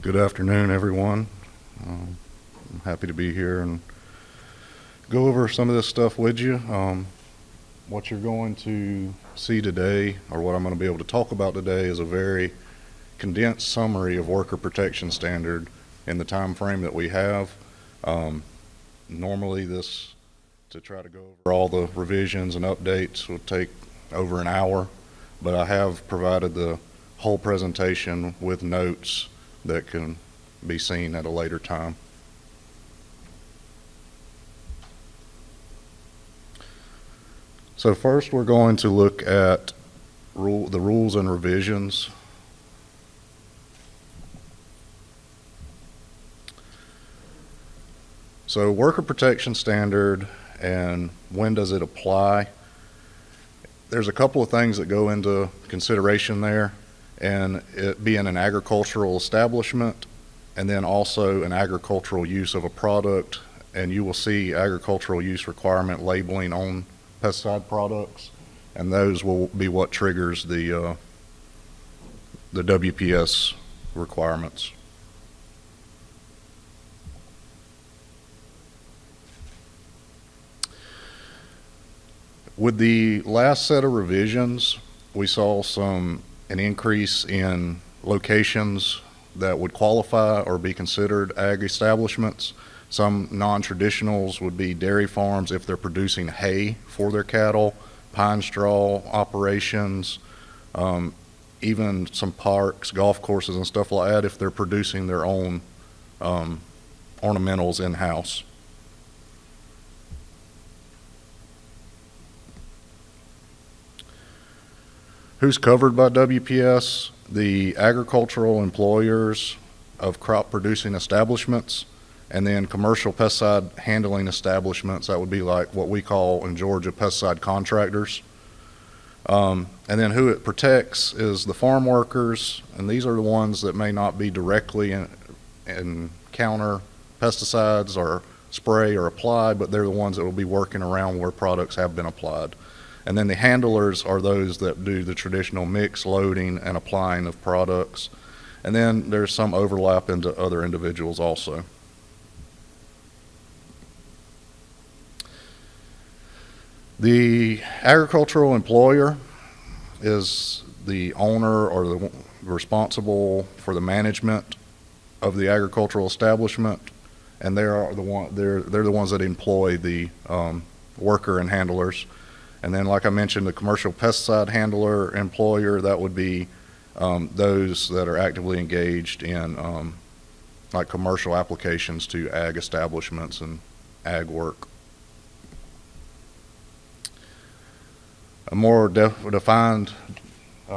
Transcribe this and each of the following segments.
Good afternoon, everyone. I'm happy to be here and go over some of this stuff with you. What you're going to see today, or what I'm going to be able to talk about today, is a very condensed summary of worker protection standard in the time frame that we have. Normally this, to try to go over all the revisions and updates, will take over an hour, but I have provided the whole presentation with notes that can be seen at a later time. So first we're going to look at the rules and revisions. So worker protection standard, and when does it apply? There's a couple of things that go into consideration there, and it being an agricultural establishment and then also an agricultural use of a product, and you will see agricultural use requirement labeling on pesticide products, and those will be what triggers the WPS requirements. With the last set of revisions, we saw an increase in locations that would qualify or be considered ag establishments. Some non-traditionals would be dairy farms if they're producing hay for their cattle, pine straw operations, even some parks, golf courses and stuff like that if they're producing their own ornamentals in-house. Who's covered by WPS? The agricultural employers of crop producing establishments, and then commercial pesticide handling establishments. That would be like what we call in Georgia pesticide contractors. And then who it protects is the farm workers, and these are the ones that may not be directly encounter pesticides or spray or apply, but they're the ones that will be working around where products have been applied. And then the handlers are those that do the traditional mix, loading, and applying of products. And then there's some overlap into other individuals also. The agricultural employer is the owner or the responsible for the management of the agricultural establishment, and they're the ones that employ the worker and handlers. And then, like I mentioned, the commercial pesticide handler employer, that would be those that are actively engaged in like commercial applications to ag establishments and ag work. A more defined set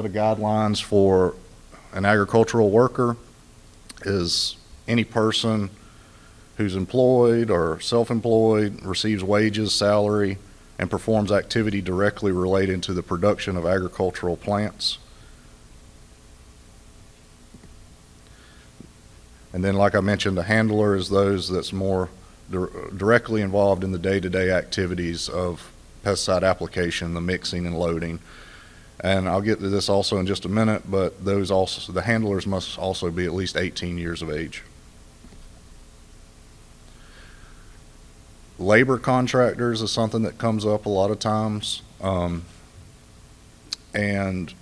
of guidelines for an agricultural worker is any person who's employed or self-employed, receives wages, salary, and performs activity directly related to the production of agricultural plants. And then, like I mentioned, the handler is those that's more directly involved in the day-to-day activities of pesticide application, the mixing and loading. And I'll get to this also in just a minute, but the handlers must also be at least 18 years of age. Labor contractors is something that comes up a lot of times. And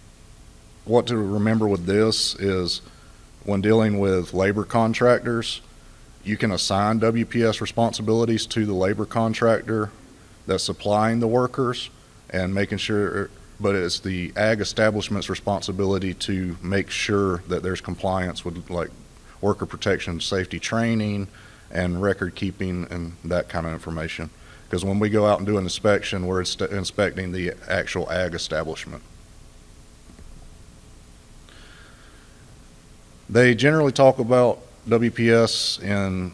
what to remember with this is when dealing with labor contractors, you can assign WPS responsibilities to the labor contractor that's supplying the workers and making sure, but it's the ag establishment's responsibility to make sure that there's compliance with like worker protection, safety training, and record keeping and that kind of information. Because when we go out and do an inspection, we're inspecting the actual ag establishment. They generally talk about WPS in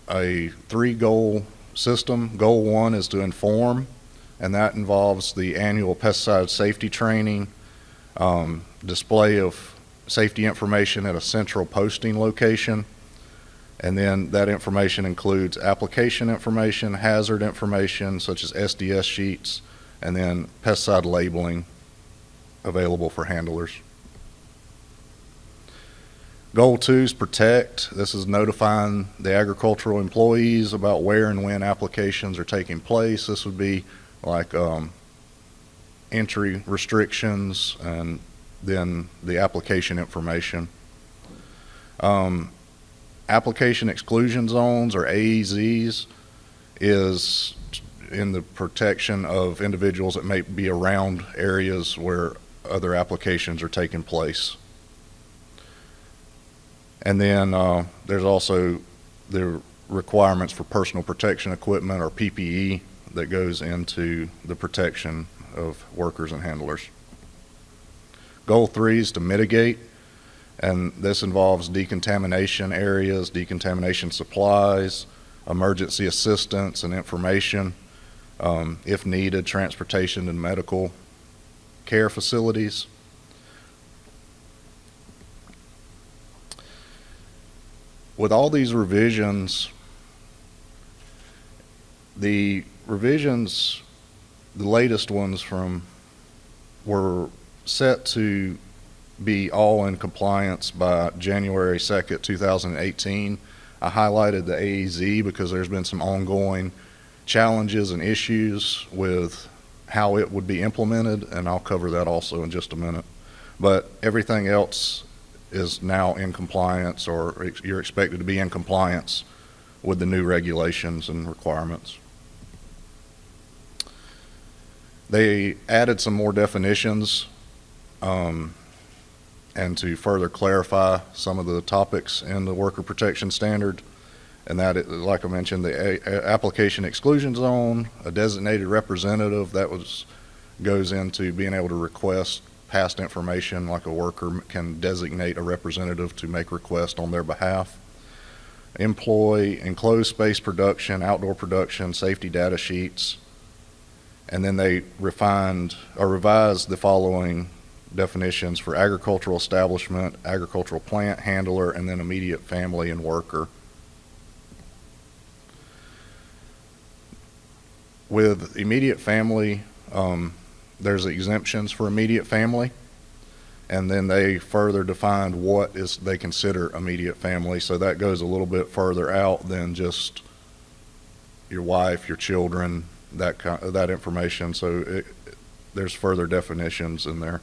a 3-goal system. Goal 1 is to inform, and that involves the annual pesticide safety training, display of safety information at a central posting location, and then that information includes application information, hazard information such as SDS sheets, and then pesticide labeling available for handlers. Goal 2 is protect. This is notifying the agricultural employees about where and when applications are taking place. This would be like entry restrictions and then the application information. Application exclusion zones, or AEZs, is in the protection of individuals that may be around areas where other applications are taking place. And then there's also the requirements for personal protection equipment, or PPE, that goes into the protection of workers and handlers. Goal 3 is to mitigate, and this involves decontamination areas, decontamination supplies, emergency assistance and information, if needed, transportation and medical care facilities. With all these revisions, the latest ones were set to be all in compliance by January 2nd, 2018. I highlighted the AEZ because there's been some ongoing challenges and issues with how it would be implemented, and I'll cover that also in just a minute. But everything else is now in compliance, or you're expected to be in compliance with the new regulations and requirements. They added some more definitions and to further clarify some of the topics in the worker protection standard. And that, like I mentioned, the application exclusion zone, a designated representative, goes into being able to request past information, like a worker can designate a representative to make requests on their behalf. Employ enclosed space production, outdoor production, safety data sheets. And then they revised the following definitions for agricultural establishment, agricultural plant, handler, and then immediate family and worker. With immediate family, there's exemptions for immediate family, and then they further defined what they consider immediate family. So that goes a little bit further out than just your wife, your children, that information. So there's further definitions in there.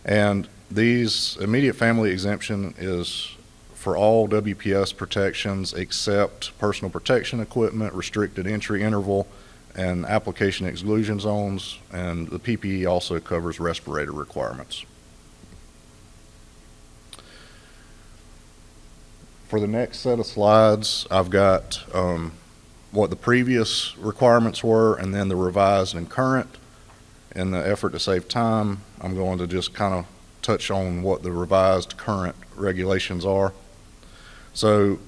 And these immediate family exemption is for all WPS protections except personal protection equipment, restricted entry interval, and application exclusion zones, and the PPE also covers respirator requirements. For the next set of slides, I've got what the previous requirements were and then the revised and current. In the effort to save time, I'm going to just kind of touch on what the revised current regulations are. So,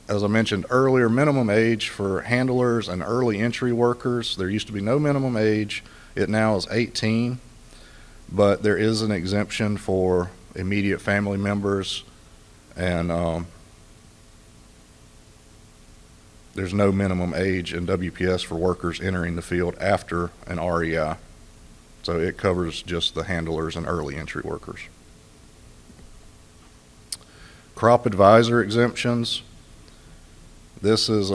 as I mentioned earlier, minimum age for handlers and early entry workers, there used to be no minimum age. It now is 18, but there is an exemption for immediate family members, and there's no minimum age in WPS for workers entering the field after an REI. So it covers just the handlers and early entry workers. Crop advisor exemptions. This is,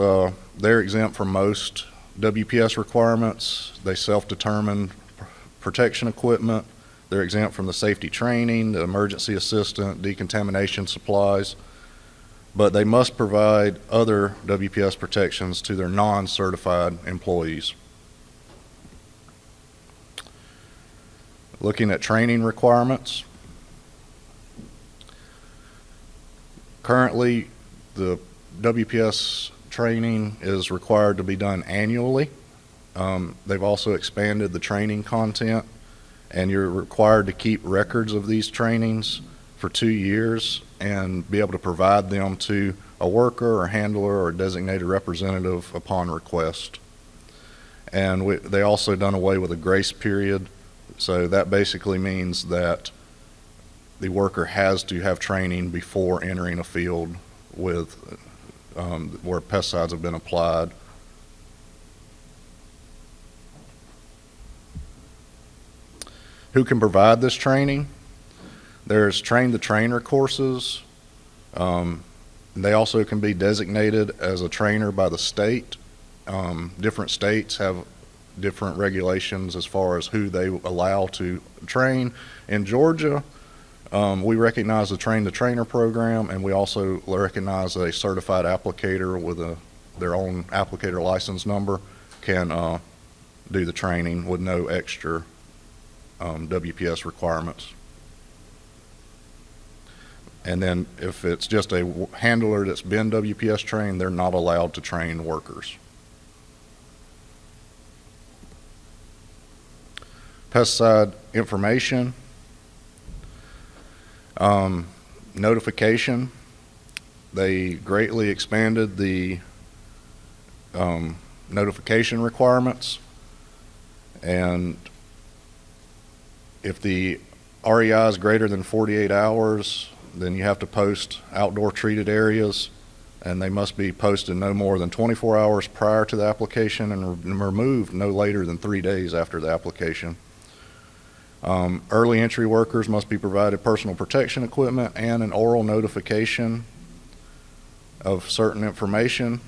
they're exempt from most WPS requirements. They self-determine protection equipment. They're exempt from the safety training, the emergency assistant, decontamination supplies, but they must provide other WPS protections to their non-certified employees. Looking at training requirements. Currently, the WPS training is required to be done annually. They've also expanded the training content, and you're required to keep records of these trainings for 2 years and be able to provide them to a worker or handler or designated representative upon request. And they also done away with a grace period. So that basically means that the worker has to have training before entering a field with where pesticides have been applied. Who can provide this training? There's train-the-trainer courses. They also can be designated as a trainer by the state. Different states have different regulations as far as who they allow to train. In Georgia, we recognize the train-the-trainer program, and we also recognize a certified applicator with their own applicator license number can do the training with no extra WPS requirements. And then if it's just a handler that's been WPS trained, they're not allowed to train workers. Pesticide information, notification. They greatly expanded the notification requirements, and if the REI is greater than 48 hours, then you have to post outdoor treated areas, and they must be posted no more than 24 hours prior to the application and removed no later than 3 days after the application. Early entry workers must be provided personal protection equipment and an oral notification of certain information.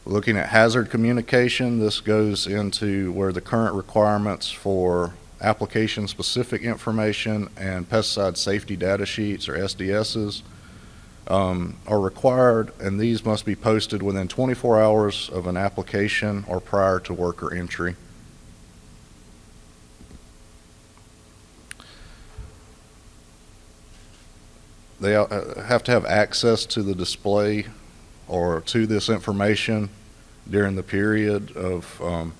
Looking at hazard communication, this goes into where the current requirements for application-specific information and pesticide safety data sheets, or SDSs, are required, and these must be posted within 24 hours of an application or prior to worker entry. They have to have access to the display or to this information during the period of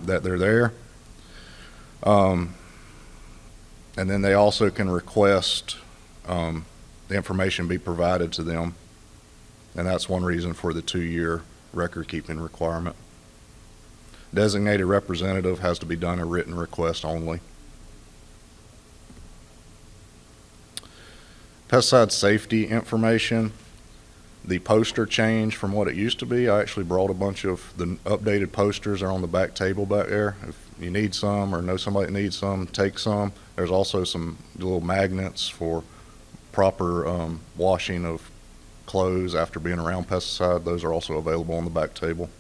that they're there. And then they also can request the information be provided to them, and that's one reason for the 2-year record-keeping requirement. Designated representative has to be done a written request only. Pesticide safety information, the poster change from what it used to be. I actually brought a bunch of the updated posters. They're on the back table back there. If you need some or know somebody that needs some, take some. There's also some little magnets for proper washing of clothes after being around pesticide. Those are also available on the back table.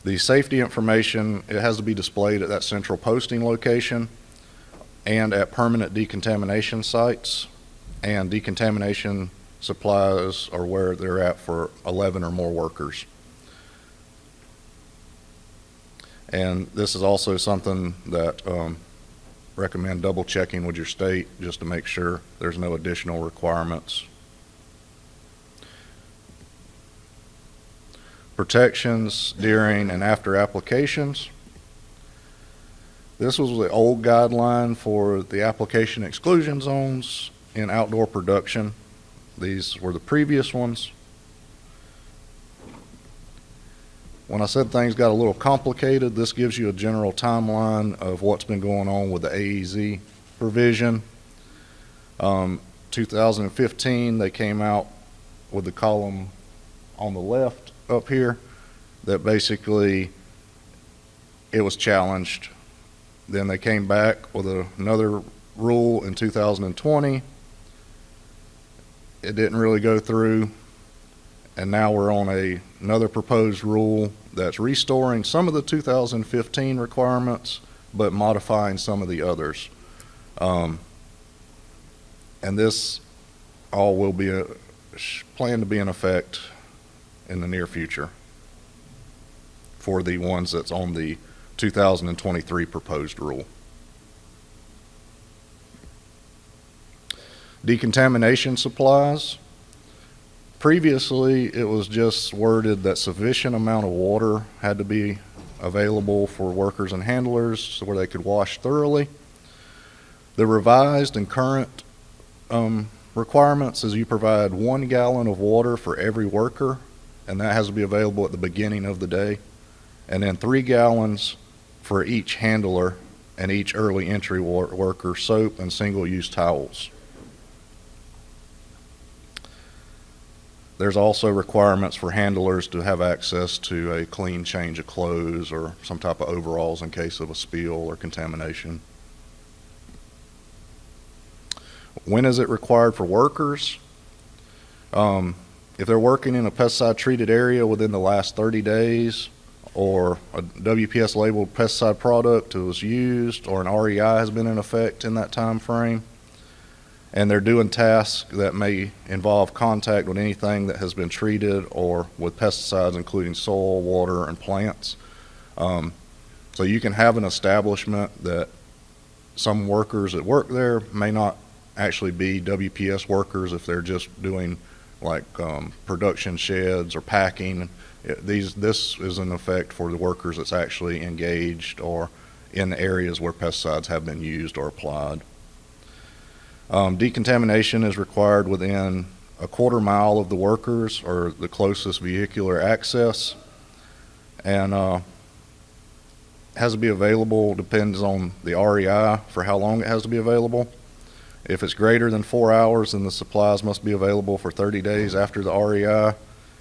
The safety information, it has to be displayed at that central posting location and at permanent decontamination sites, and decontamination supplies are where they're at for 11 or more workers. And this is also something that recommend double checking with your state just to make sure there's no additional requirements. Protections during and after applications. This was the old guideline for the application exclusion zones in outdoor production. These were the previous ones. When I said things got a little complicated, this gives you a general timeline of what's been going on with the AEZ provision. 2015, they came out with the column on the left up here that basically it was challenged. Then they came back with another rule in 2020. It didn't really go through, and now we're on another proposed rule that's restoring some of the 2015 requirements but modifying some of the others. And this all will be planned to be in effect in the near future for the ones that's on the 2023 proposed rule. Decontamination supplies. Previously, it was just worded that sufficient amount of water had to be available for workers and handlers so where they could wash thoroughly. The revised and current requirements is you provide 1 gallon of water for every worker, and that has to be available at the beginning of the day, and then 3 gallons for each handler and each early entry worker, soap and single-use towels. There's also requirements for handlers to have access to a clean change of clothes or some type of overalls in case of a spill or contamination. When is it required for workers? If they're working in a pesticide-treated area within the last 30 days, or a WPS-labeled pesticide product was used, or an REI has been in effect in that time frame, and they're doing tasks that may involve contact with anything that has been treated or with pesticides, including soil, water, and plants. So you can have an establishment that some workers that work there may not actually be WPS workers if they're just doing like production sheds or packing. This is in effect for the workers that's actually engaged or in the areas where pesticides have been used or applied. Decontamination is required within a quarter mile of the workers or the closest vehicular access, and has to be available, depends on the REI for how long it has to be available. If it's greater than 4 hours, then the supplies must be available for 30 days after the REI.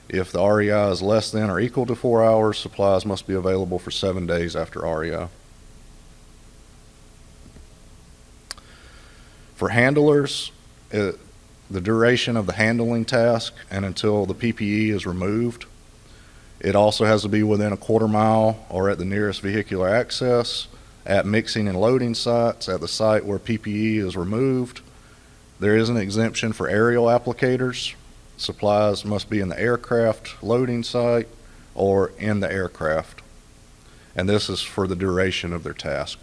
If the REI is less than or equal to 4 hours, supplies must be available for 7 days after REI. For handlers, the duration of the handling task and until the PPE is removed. It also has to be within a quarter mile or at the nearest vehicular access, at mixing and loading sites, at the site where PPE is removed. There is an exemption for aerial applicators. Supplies must be in the aircraft loading site or in the aircraft. And this is for the duration of their task.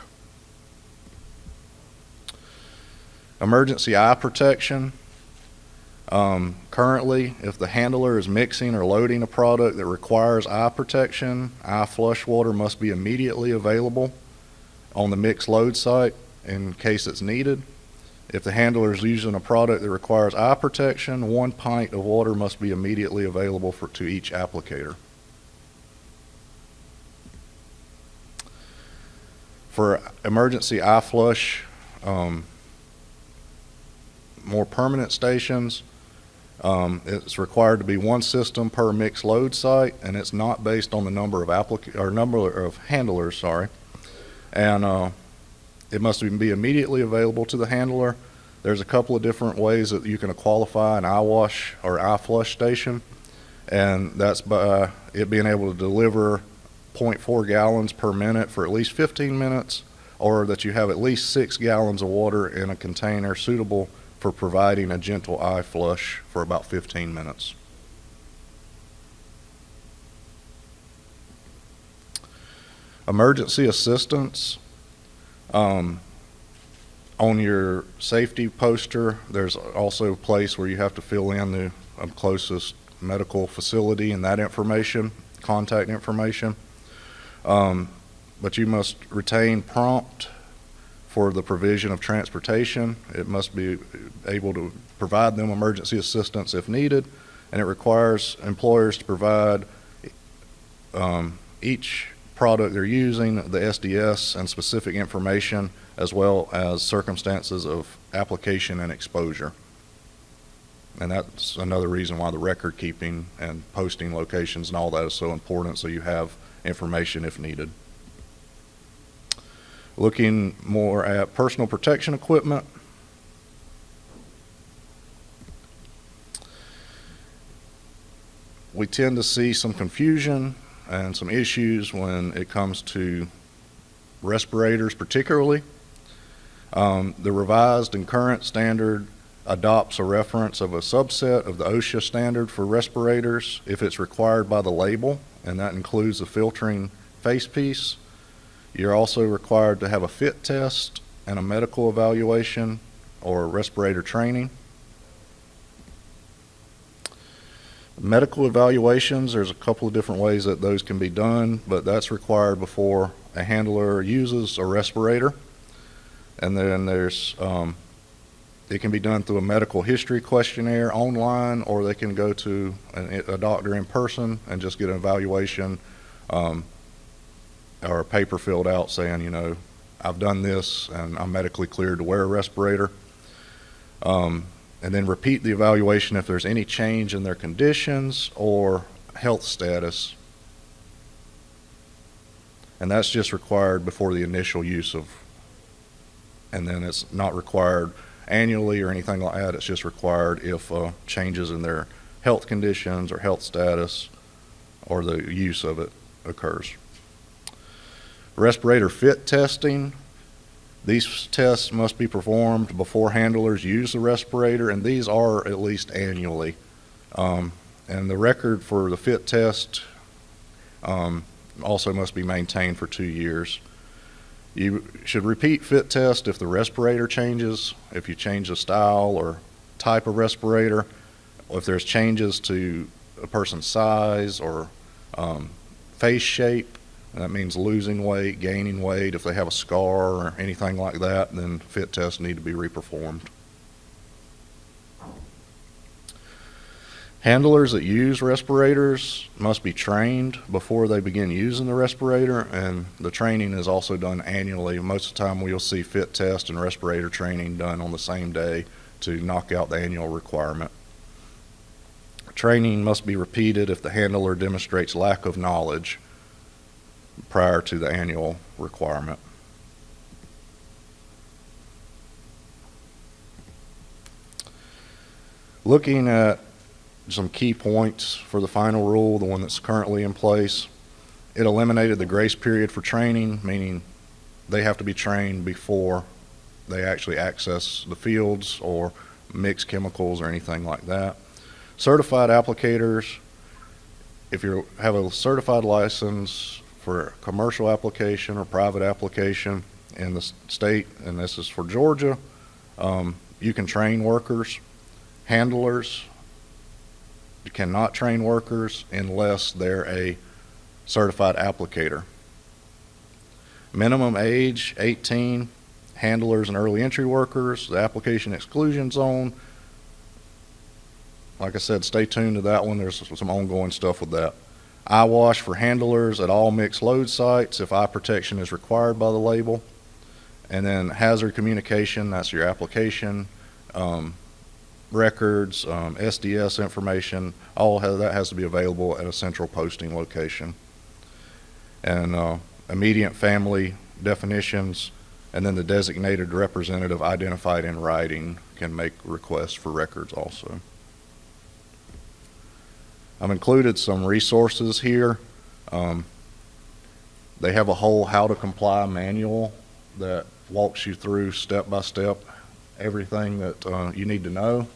Emergency eye protection. Currently, if the handler is mixing or loading a product that requires eye protection, eye flush water must be immediately available on the mix load site in case it's needed. If the handler is using a product that requires eye protection, 1 pint of water must be immediately available to each applicator. For emergency eye flush, more permanent stations, it's required to be one system per mixed load site, and it's not based on the number of handlers, and it must be immediately available to the handler. There's a couple of different ways that you can qualify an eye wash or eye flush station, and that's by it being able to deliver 0.4 gallons per minute for at least 15 minutes, or that you have at least 6 gallons of water in a container suitable for providing a gentle eye flush for about 15 minutes. Emergency assistance. On your safety poster, there's also a place where you have to fill in the closest medical facility and that information, contact information. But you must retain prompt for the provision of transportation. It must be able to provide them emergency assistance if needed, and it requires employers to provide each product they're using, the SDS, and specific information, as well as circumstances of application and exposure. And that's another reason why the record keeping and posting locations and all that is so important, so you have information if needed. Looking more at personal protection equipment. We tend to see some confusion and some issues when it comes to respirators particularly. The revised and current standard adopts a reference of a subset of the OSHA standard for respirators if it's required by the label, and that includes the filtering face piece. You're also required to have a fit test and a medical evaluation or respirator training. Medical evaluations, there's a couple of different ways that those can be done, but that's required before a handler uses a respirator. And then there's, it can be done through a medical history questionnaire online, or they can go to a doctor in person and just get an evaluation or a paper filled out saying, you know, I've done this and I'm medically cleared to wear a respirator. And then repeat the evaluation if there's any change in their conditions or health status. And that's just required before the initial use of, and then it's not required annually or anything like that. It's just required if changes in their health conditions or health status or the use of it occurs. Respirator fit testing. These tests must be performed before handlers use the respirator, and these are at least annually. And the record for the fit test also must be maintained for 2 years. You should repeat fit test if the respirator changes, if you change the style or type of respirator, if there's changes to a person's size or face shape. That means losing weight, gaining weight. If they have a scar or anything like that, then fit tests need to be reperformed. Handlers that use respirators must be trained before they begin using the respirator, and the training is also done annually. Most of the time we'll see fit test and respirator training done on the same day to knock out the annual requirement. Training must be repeated if the handler demonstrates lack of knowledge prior to the annual requirement. Looking at some key points for the final rule, the one that's currently in place, it eliminated the grace period for training, meaning they have to be trained before they actually access the fields or mix chemicals or anything like that. Certified applicators, if you have a certified license for commercial application or private application in the state, and this is for Georgia, you can train workers. Handlers, you cannot train workers unless they're a certified applicator. Minimum age, 18. Handlers and early entry workers, the application exclusion zone. Like I said, stay tuned to that one. There's some ongoing stuff with that. Eye wash for handlers at all mixed load sites if eye protection is required by the label. And then hazard communication, that's your application, records, SDS information, all that has to be available at a central posting location. And immediate family definitions, and then the designated representative identified in writing can make requests for records also. I've included some resources here. They have a whole how to comply manual that walks you through step by step everything that you need to know.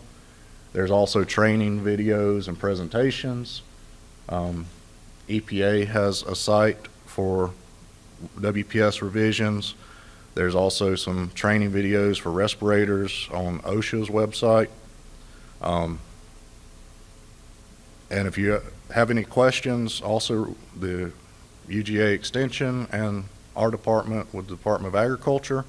There's also training videos and presentations. EPA has a site for WPS revisions. There's also some training videos for respirators on OSHA's website. And if you have any questions, also the UGA Extension and our department with the Department of Agriculture,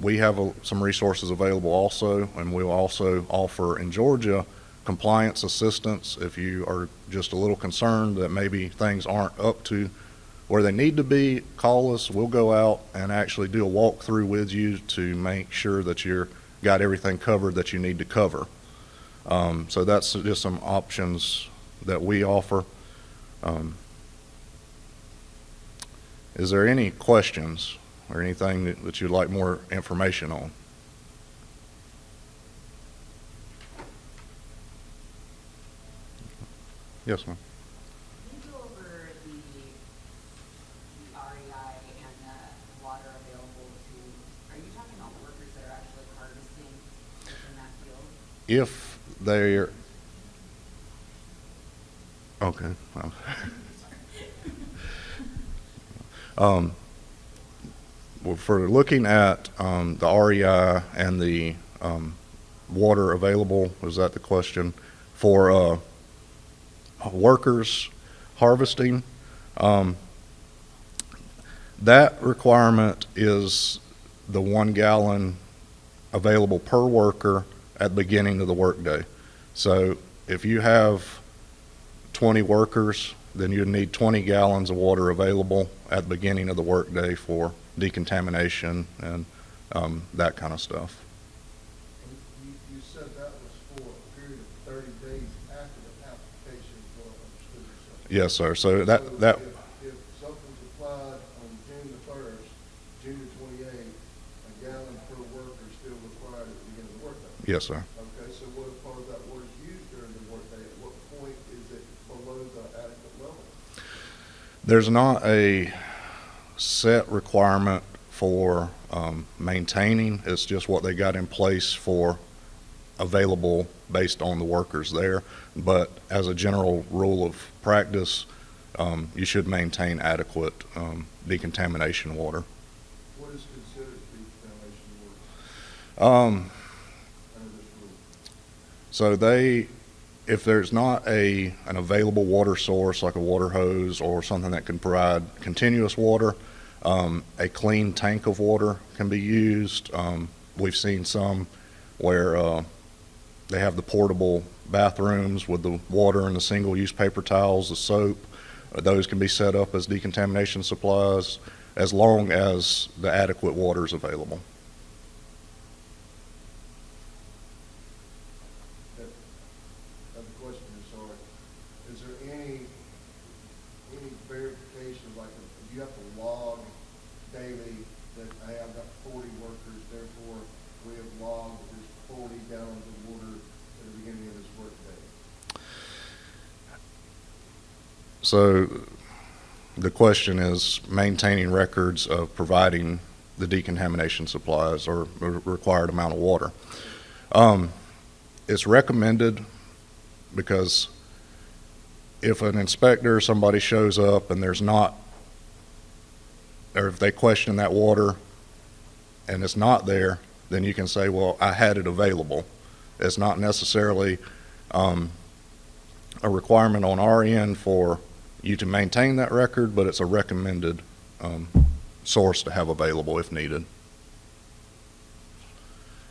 we have some resources available also, and we'll also offer in Georgia compliance assistance if you are just a little concerned that maybe things aren't up to where they need to be. Call us, we'll go out and actually do a walkthrough with you to make sure that you're got everything covered that you need to cover. So that's just some options that we offer. Is there any questions or anything that you'd like more information on? Yes, ma'am. Can you go over the REI and the water available to, are you talking about workers that are actually harvesting in that field? If they're, okay. Well, for looking at the REI and the water available, was that the question? For workers harvesting, that requirement is the 1 gallon available per worker at the beginning of the workday. So if you have 20 workers, then you'd need 20 gallons of water available at the beginning of the workday for decontamination and that kind of stuff. Yes, sir. So So that if something's applied on June the 1st, June the 28th, a gallon per worker is still required at the beginning of the workday. yes, sir. Okay, so what if part of that water is used during the workday? At what point is it below the adequate level? There's not a set requirement for maintaining. It's just what they got in place for available based on the workers there. But as a general rule of practice, you should maintain adequate decontamination water. What is considered decontamination water Um, under this rule? So if there's not an available water source like a water hose or something that can provide continuous water, a clean tank of water can be used. We've seen some where they have the portable bathrooms with the water and the single-use paper towels, the soap. Those can be set up as decontamination supplies as long as the adequate water is available. The question is, sorry, is there any verification, like, if you have to log daily that, hey, I've got 40 workers, therefore we have logged that there's 40 gallons of water at the beginning of this workday? So the question is maintaining records of providing the decontamination supplies or required amount of water. It's recommended because if an inspector or somebody shows up and there's not, or if they question that water and it's not there, then you can say, well, I had it available. It's not necessarily a requirement on our end for you to maintain that record, but it's a recommended source to have available if needed.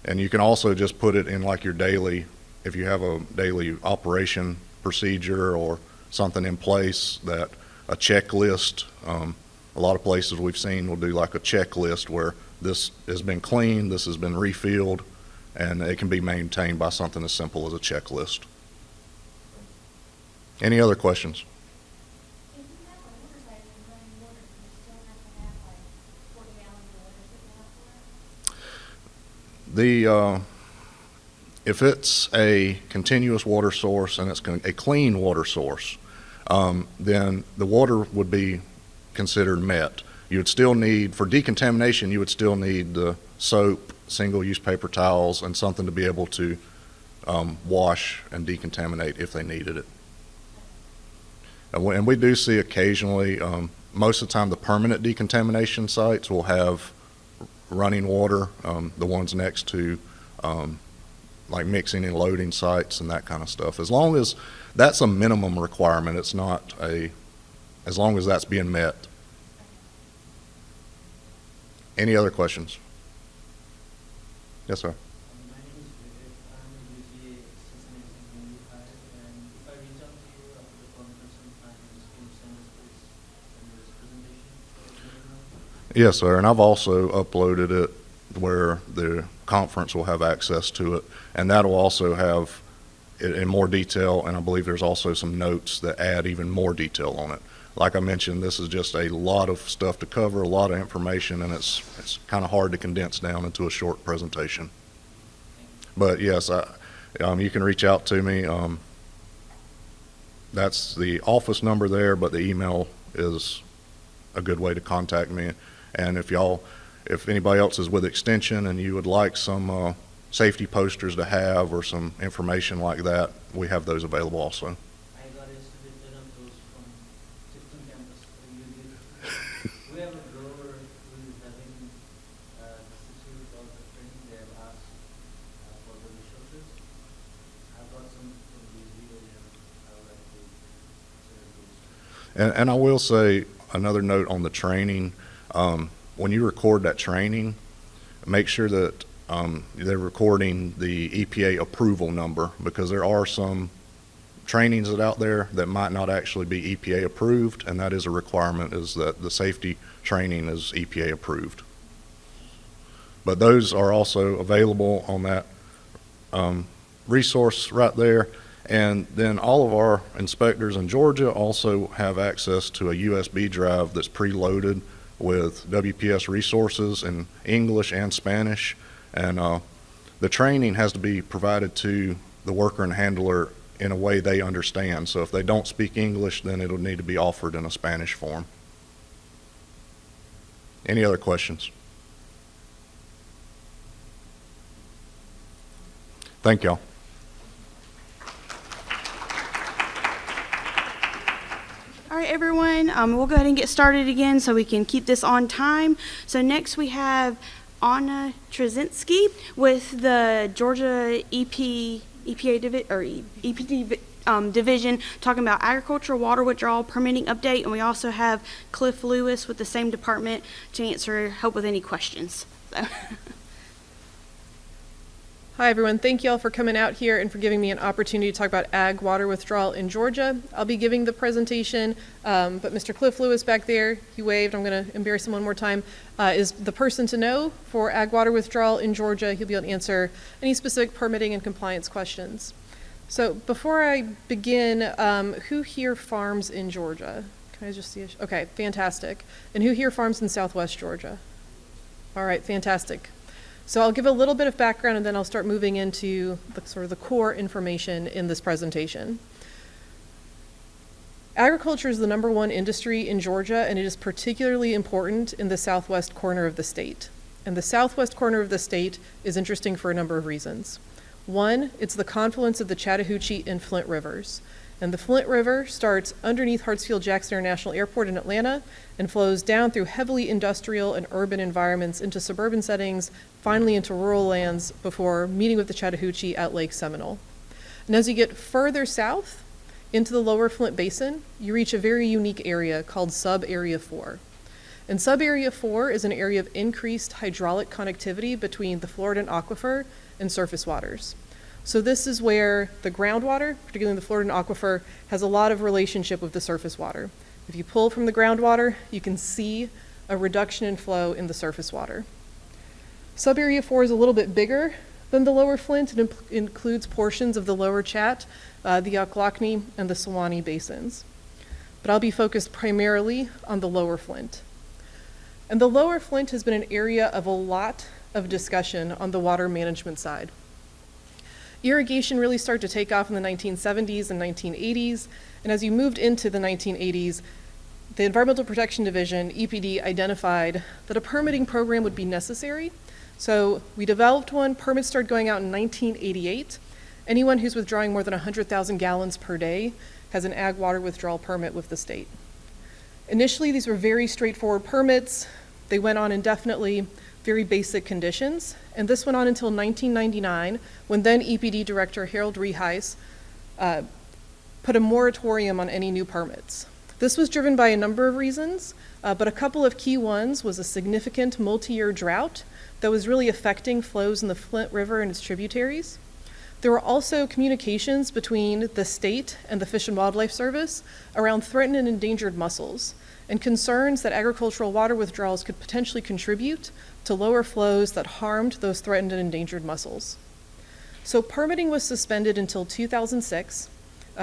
And you can also just put it in like your daily, if you have a daily operation procedure or something in place, that a checklist, a lot of places we've seen will do like a checklist where this has been cleaned, this has been refilled, and it can be maintained by something as simple as a checklist. Any other questions? If you have a oversight and running water, you still have to have like 40 gallons of water sitting out If it's a continuous water source and it's a clean water source, then the water would be considered met. You would still need, for decontamination, you would still need the soap, single-use paper towels, and something to be able to wash and decontaminate if they needed it. And we do see occasionally, most of the time the permanent decontamination sites will have running water, the ones next to like mixing and loading sites and that kind of stuff. As long as that's a minimum requirement, it's not as long as that's being met. Any other questions? Yes, sir. My name is Vivek. I'm a UGA assistant newly hired, and if I reach out to you after the conference sometime, can you send us this presentation? Yes, sir. And I've also uploaded it where the conference will have access to it, and that'll also have it in more detail, and I believe there's also some notes that add even more detail on it. Like I mentioned, this is just a lot of stuff to cover, a lot of information, and it's kind of hard to condense down into a short presentation. But yes, you can reach out to me. That's the office number there, but the email is a good way to contact me. And if anybody else is with Extension and you would like some safety posters to have or some information like that, we have those available also. I got estimated on those from 16 campus. We have a grower who is having this issue about the training. They have asked for the resources. I've got some from these videos and I would like to share those. And I will say another note on the training. When you record that training, make sure that they're recording the EPA approval number, because there are some trainings that out there that might not actually be EPA approved, and that is a requirement, is that the safety training is EPA approved. But those are also available on that resource right there. And then all of our inspectors in Georgia also have access to a USB drive that's preloaded with WPS resources in English and Spanish. And the training has to be provided to the worker and handler in a way they understand. So if they don't speak English, then it'll need to be offered in a Spanish form. Any other questions? Thank y'all. All right, everyone, we'll go ahead and get started again so we can keep this on time. So next we have Anna Trzynski with the Georgia EPD division talking about agricultural water withdrawal permitting update, and we also have Cliff Lewis with the same department to help with any questions. So. Hi, everyone. Thank you all for coming out here and for giving me an opportunity to talk about ag water withdrawal in Georgia. I'll be giving the presentation, but Mr. Cliff Lewis back there, he waved, I'm going to embarrass him one more time, is the person to know for ag water withdrawal in Georgia. He'll be able to answer any specific permitting and compliance questions. So before I begin, who here farms in Georgia? Can I just see? Okay, fantastic. And who here farms in Southwest Georgia? All right, fantastic. So I'll give a little bit of background and then I'll start moving into the core information in this presentation. Agriculture is the #1 industry in Georgia, and it is particularly important in the southwest corner of the state. And the southwest corner of the state is interesting for a number of reasons. One, it's the confluence of the Chattahoochee and Flint rivers. And the Flint River starts underneath Hartsfield-Jackson International Airport in Atlanta and flows down through heavily industrial and urban environments into suburban settings, finally into rural lands before meeting with the Chattahoochee at Lake Seminole. And as you get further south into the lower Flint Basin, you reach a very unique area called Sub-Area 4. And Sub-Area 4 is an area of increased hydraulic connectivity between the Floridan aquifer and surface waters. So this is where the groundwater, particularly the Floridan aquifer, has a lot of relationship with the surface water. If you pull from the groundwater, you can see a reduction in flow in the surface water. Sub-Area 4 is a little bit bigger than the lower Flint. It includes portions of the lower Chat, the Ocklawahnee, and the Suwannee basins. But I'll be focused primarily on the lower Flint. And the lower Flint has been an area of a lot of discussion on the water management side. Irrigation really started to take off in the 1970s and 1980s, and as you moved into the 1980s, the Environmental Protection Division, EPD, identified that a permitting program would be necessary. So we developed one. Permits started going out in 1988. Anyone who's withdrawing more than 100,000 gallons per day has an ag water withdrawal permit with the state. Initially, these were very straightforward permits. They went on indefinitely, very basic conditions. And this went on until 1999, when then EPD Director Harold Reheis put a moratorium on any new permits. This was driven by a number of reasons, but a couple of key ones was a significant multi-year drought that was really affecting flows in the Flint River and its tributaries. There were also communications between the state and the Fish and Wildlife Service around threatened and endangered mussels, and concerns that agricultural water withdrawals could potentially contribute to lower flows that harmed those threatened and endangered mussels. So permitting was suspended until 2006.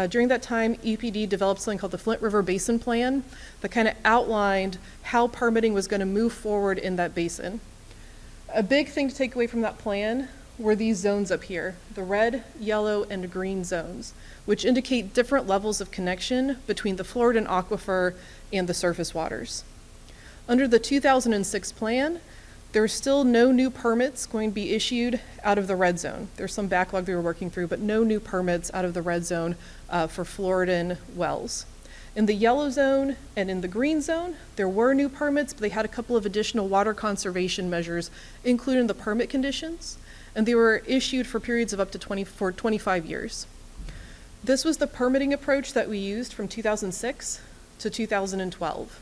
During that time, EPD developed something called the Flint River Basin Plan that kind of outlined how permitting was going to move forward in that basin. A big thing to take away from that plan were these zones up here, the red, yellow, and green zones, which indicate different levels of connection between the Floridan aquifer and the surface waters. Under the 2006 plan, there are still no new permits going to be issued out of the red zone. There's some backlog they were working through, but no new permits out of the red zone for Floridan wells. In the yellow zone and in the green zone, there were new permits, but they had a couple of additional water conservation measures included in the permit conditions, and they were issued for periods of up to 25 years. This was the permitting approach that we used from 2006 to 2012.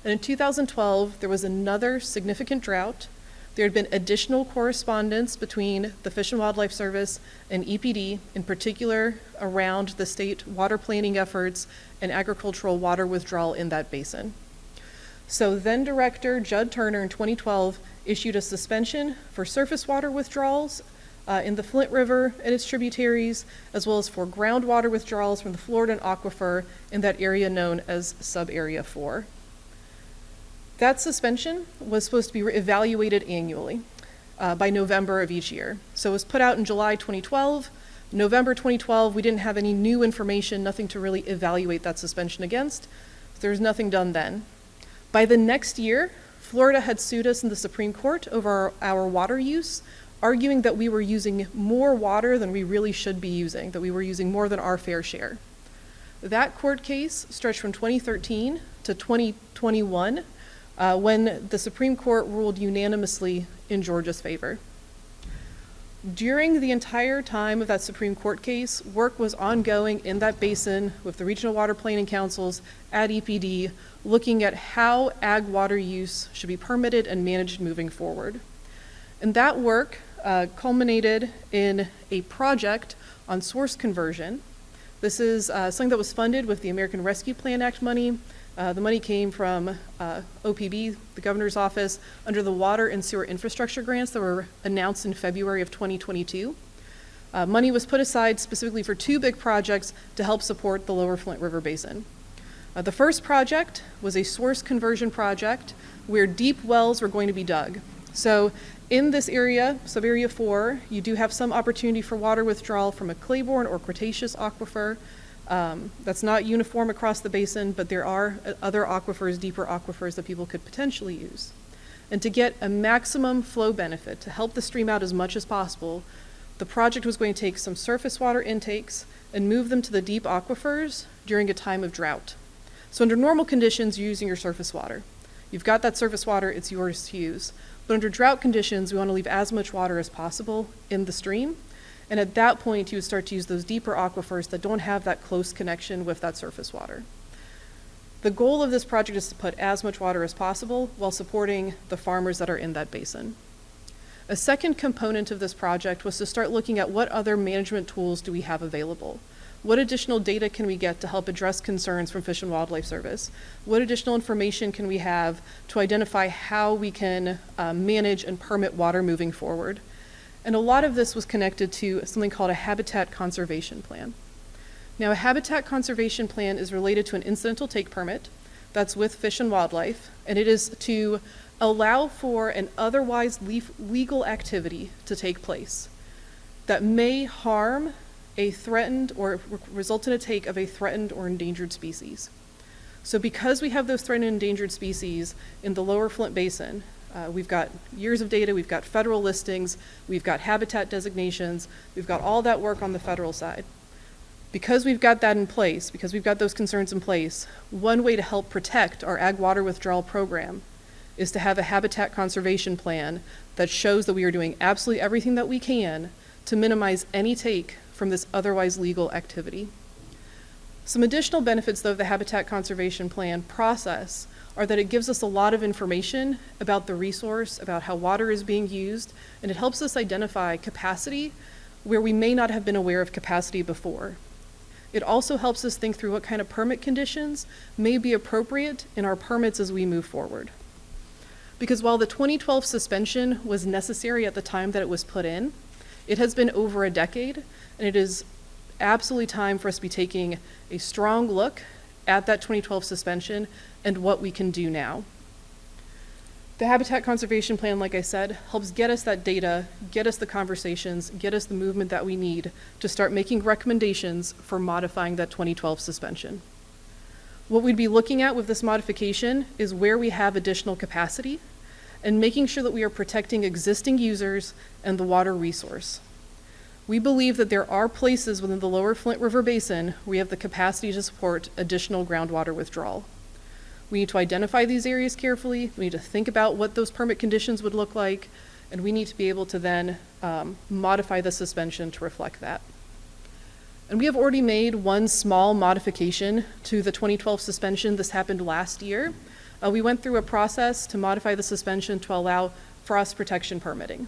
And in 2012, there was another significant drought. There had been additional correspondence between the Fish and Wildlife Service and EPD, in particular around the state water planning efforts and agricultural water withdrawal in that basin. So then Director Judd Turner in 2012 issued a suspension for surface water withdrawals in the Flint River and its tributaries, as well as for groundwater withdrawals from the Floridan aquifer in that area known as Sub-Area 4. That suspension was supposed to be evaluated annually by November of each year. So it was put out in July 2012. November 2012, we didn't have any new information, nothing to really evaluate that suspension against. There was nothing done then. By the next year, Florida had sued us in the Supreme Court over our water use, arguing that we were using more water than we really should be using, that we were using more than our fair share. That court case stretched from 2013 to 2021, when the Supreme Court ruled unanimously in Georgia's favor. During the entire time of that Supreme Court case, work was ongoing in that basin with the regional water planning councils at EPD, looking at how ag water use should be permitted and managed moving forward. And that work culminated in a project on source conversion. This is something that was funded with the American Rescue Plan Act money. The money came from OPB, the governor's office, under the water and sewer infrastructure grants that were announced in February of 2022. Money was put aside specifically for two big projects to help support the lower Flint River Basin. The first project was a source conversion project where deep wells were going to be dug. So in this area, Sub-Area 4, you do have some opportunity for water withdrawal from a Claiborne or Cretaceous aquifer. That's not uniform across the basin, but there are other aquifers, deeper aquifers that people could potentially use. And to get a maximum flow benefit, to help the stream out as much as possible, the project was going to take some surface water intakes and move them to the deep aquifers during a time of drought. So under normal conditions, you're using your surface water. You've got that surface water, it's yours to use. But under drought conditions, we want to leave as much water as possible in the stream. And at that point, you would start to use those deeper aquifers that don't have that close connection with that surface water. The goal of this project is to put as much water as possible while supporting the farmers that are in that basin. A second component of this project was to start looking at what other management tools do we have available. What additional data can we get to help address concerns from Fish and Wildlife Service? What additional information can we have to identify how we can manage and permit water moving forward? And a lot of this was connected to something called a habitat conservation plan. Now, a habitat conservation plan is related to an incidental take permit that's with Fish and Wildlife, and it is to allow for an otherwise legal activity to take place that may harm a threatened or result in a take of a threatened or endangered species. So because we have those threatened and endangered species in the lower Flint Basin, we've got years of data, we've got federal listings, we've got habitat designations, we've got all that work on the federal side. Because we've got that in place, because we've got those concerns in place, one way to help protect our ag water withdrawal program is to have a habitat conservation plan that shows that we are doing absolutely everything that we can to minimize any take from this otherwise legal activity. Some additional benefits, though, of the habitat conservation plan process are that it gives us a lot of information about the resource, about how water is being used, and it helps us identify capacity where we may not have been aware of capacity before. It also helps us think through what kind of permit conditions may be appropriate in our permits as we move forward. Because while the 2012 suspension was necessary at the time that it was put in, it has been over a decade, and it is absolutely time for us to be taking a strong look at that 2012 suspension and what we can do now. The Habitat Conservation Plan, like I said, helps get us that data, get us the conversations, get us the movement that we need to start making recommendations for modifying that 2012 suspension. What we'd be looking at with this modification is where we have additional capacity and making sure that we are protecting existing users and the water resource. We believe that there are places within the lower Flint River Basin where we have the capacity to support additional groundwater withdrawal. We need to identify these areas carefully, we need to think about what those permit conditions would look like, and we need to be able to then modify the suspension to reflect that. And we have already made one small modification to the 2012 suspension. This happened last year. We went through a process to modify the suspension to allow frost protection permitting.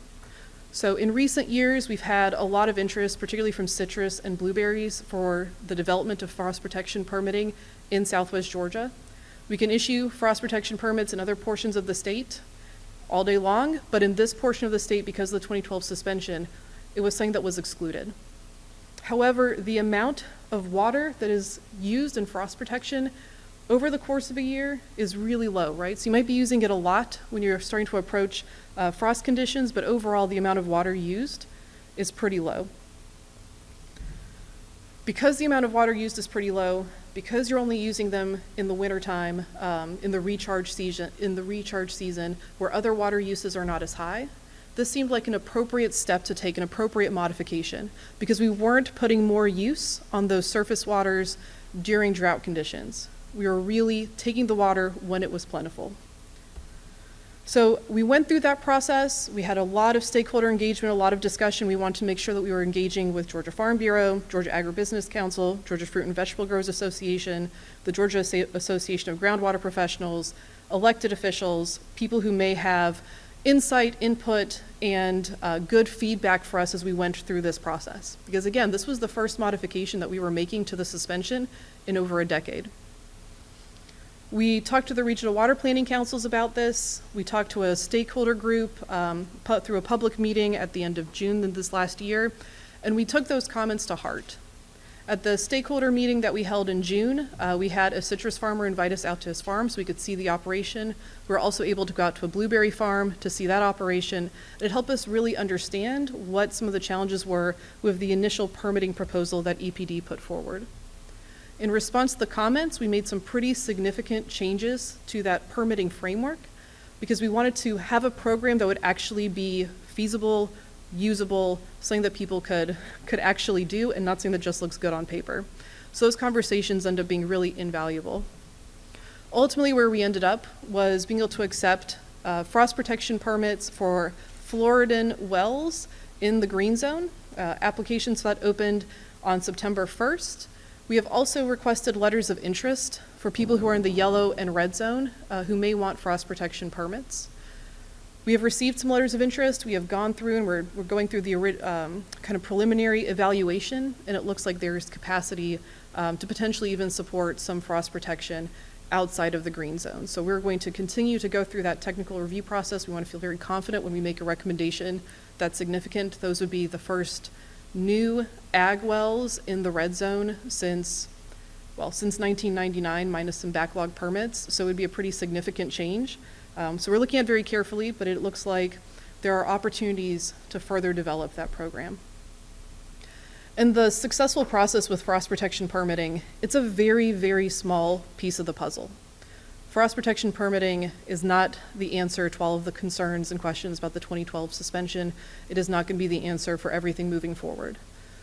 So in recent years, we've had a lot of interest, particularly from citrus and blueberries, for the development of frost protection permitting in Southwest Georgia. We can issue frost protection permits in other portions of the state all day long, but in this portion of the state, because of the 2012 suspension, it was something that was excluded. However, the amount of water that is used in frost protection over the course of a year is really low, right? So you might be using it a lot when you're starting to approach frost conditions, but overall the amount of water used is pretty low. Because the amount of water used is pretty low, because you're only using them in the wintertime, in the recharge season, where other water uses are not as high, this seemed like an appropriate step to take, an appropriate modification, because we weren't putting more use on those surface waters during drought conditions. We were really taking the water when it was plentiful. So we went through that process. We had a lot of stakeholder engagement, a lot of discussion. We wanted to make sure that we were engaging with Georgia Farm Bureau, Georgia Agribusiness Council, Georgia Fruit and Vegetable Growers Association, the Georgia Association of Groundwater Professionals, elected officials, people who may have insight, input, and good feedback for us as we went through this process. Because again, this was the first modification that we were making to the suspension in over a decade. We talked to the regional water planning councils about this. We talked to a stakeholder group through a public meeting at the end of June of this last year, and we took those comments to heart. At the stakeholder meeting that we held in June, we had a citrus farmer invite us out to his farm so we could see the operation. We were also able to go out to a blueberry farm to see that operation. It helped us really understand what some of the challenges were with the initial permitting proposal that EPD put forward. In response to the comments, we made some pretty significant changes to that permitting framework because we wanted to have a program that would actually be feasible, usable, something that people could actually do and not something that just looks good on paper. So those conversations ended up being really invaluable. Ultimately, where we ended up was being able to accept frost protection permits for Floridan wells in the green zone. Applications for that opened on September 1st. We have also requested letters of interest for people who are in the yellow and red zone who may want frost protection permits. We have received some letters of interest. We have gone through and we're going through the kind of preliminary evaluation, and it looks like there's capacity to potentially even support some frost protection outside of the green zone. So we're going to continue to go through that technical review process. We want to feel very confident when we make a recommendation that's significant. Those would be the first new ag wells in the red zone since 1999, minus some backlog permits. So it would be a pretty significant change. So we're looking at it very carefully, but it looks like there are opportunities to further develop that program. And the successful process with frost protection permitting, it's a very, very small piece of the puzzle. Frost protection permitting is not the answer to all of the concerns and questions about the 2012 suspension. It is not going to be the answer for everything moving forward.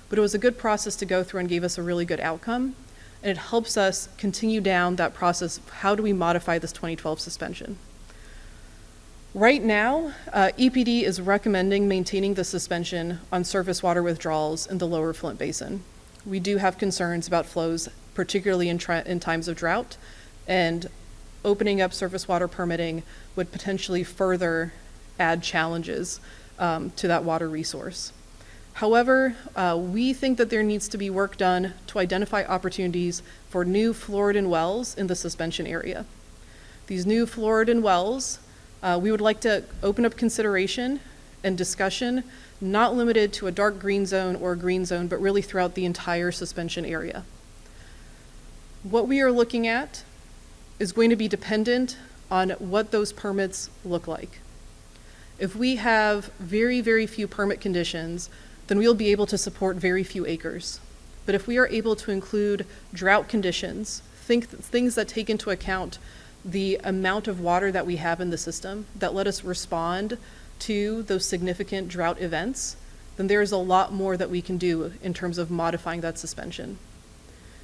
But it was a good process to go through and gave us a really good outcome. And it helps us continue down that process of how do we modify this 2012 suspension. Right now, EPD is recommending maintaining the suspension on surface water withdrawals in the lower Flint Basin. We do have concerns about flows, particularly in times of drought, and opening up surface water permitting would potentially further add challenges to that water resource. However, we think that there needs to be work done to identify opportunities for new Floridan wells in the suspension area. These new Floridan wells, we would like to open up consideration and discussion, not limited to a dark green zone or a green zone, but really throughout the entire suspension area. What we are looking at is going to be dependent on what those permits look like. If we have very, very few permit conditions, then we'll be able to support very few acres. But if we are able to include drought conditions, things that take into account the amount of water that we have in the system that let us respond to those significant drought events, then there's a lot more that we can do in terms of modifying that suspension.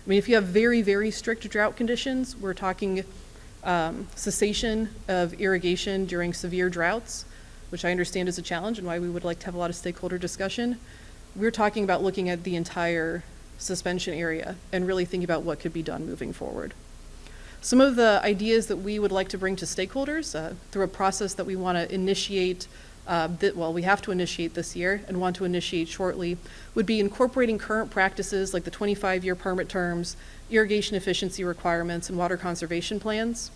I mean, if you have very, very strict drought conditions, we're talking cessation of irrigation during severe droughts, which I understand is a challenge and why we would like to have a lot of stakeholder discussion. We're talking about looking at the entire suspension area and really thinking about what could be done moving forward. Some of the ideas that we would like to bring to stakeholders through a process that we want to initiate, we have to initiate this year and want to initiate shortly, would be incorporating current practices like the 25-year permit terms, irrigation efficiency requirements, and water conservation plans,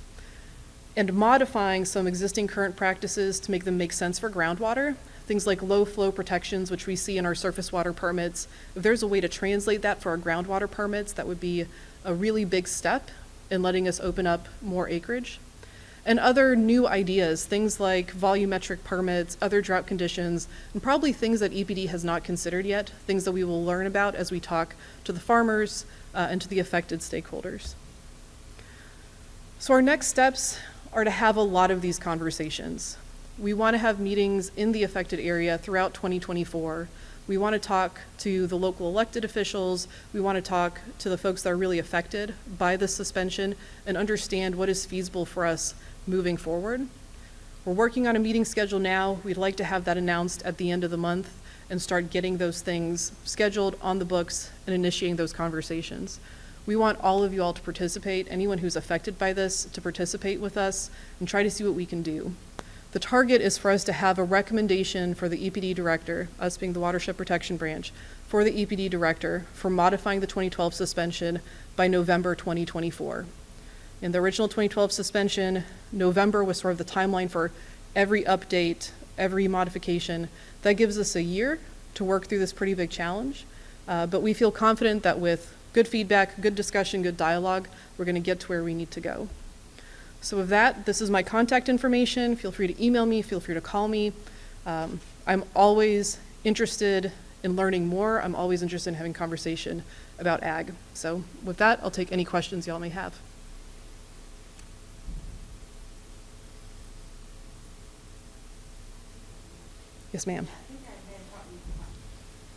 and modifying some existing current practices to make them make sense for groundwater things like low flow protections, which we see in our surface water permits. If there's a way to translate that for our groundwater permits, that would be a really big step in letting us open up more acreage. And other new ideas, things like volumetric permits, other drought conditions, and probably things that EPD has not considered yet, things that we will learn about as we talk to the farmers and to the affected stakeholders. So our next steps are to have a lot of these conversations. We want to have meetings in the affected area throughout 2024. We want to talk to the local elected officials. We want to talk to the folks that are really affected by this suspension and understand what is feasible for us moving forward. We're working on a meeting schedule now. We'd like to have that announced at the end of the month and start getting those things scheduled on the books and initiating those conversations. We want all of you all to participate, anyone who's affected by this to participate with us and try to see what we can do. The target is for us to have a recommendation for the EPD director, us being the Watershed Protection Branch, for the EPD director for modifying the 2012 suspension by November 2024. In the original 2012 suspension, November was sort of the timeline for every update, every modification. That gives us a year to work through this pretty big challenge. But we feel confident that with good feedback, good discussion, good dialogue, we're going to get to where we need to go. So with that, this is my contact information. Feel free to email me, feel free to call me. I'm always interested in learning more. I'm always interested in having conversation about ag. So with that, I'll take any questions y'all may have. Yes, ma'am. I think I've been talking to one.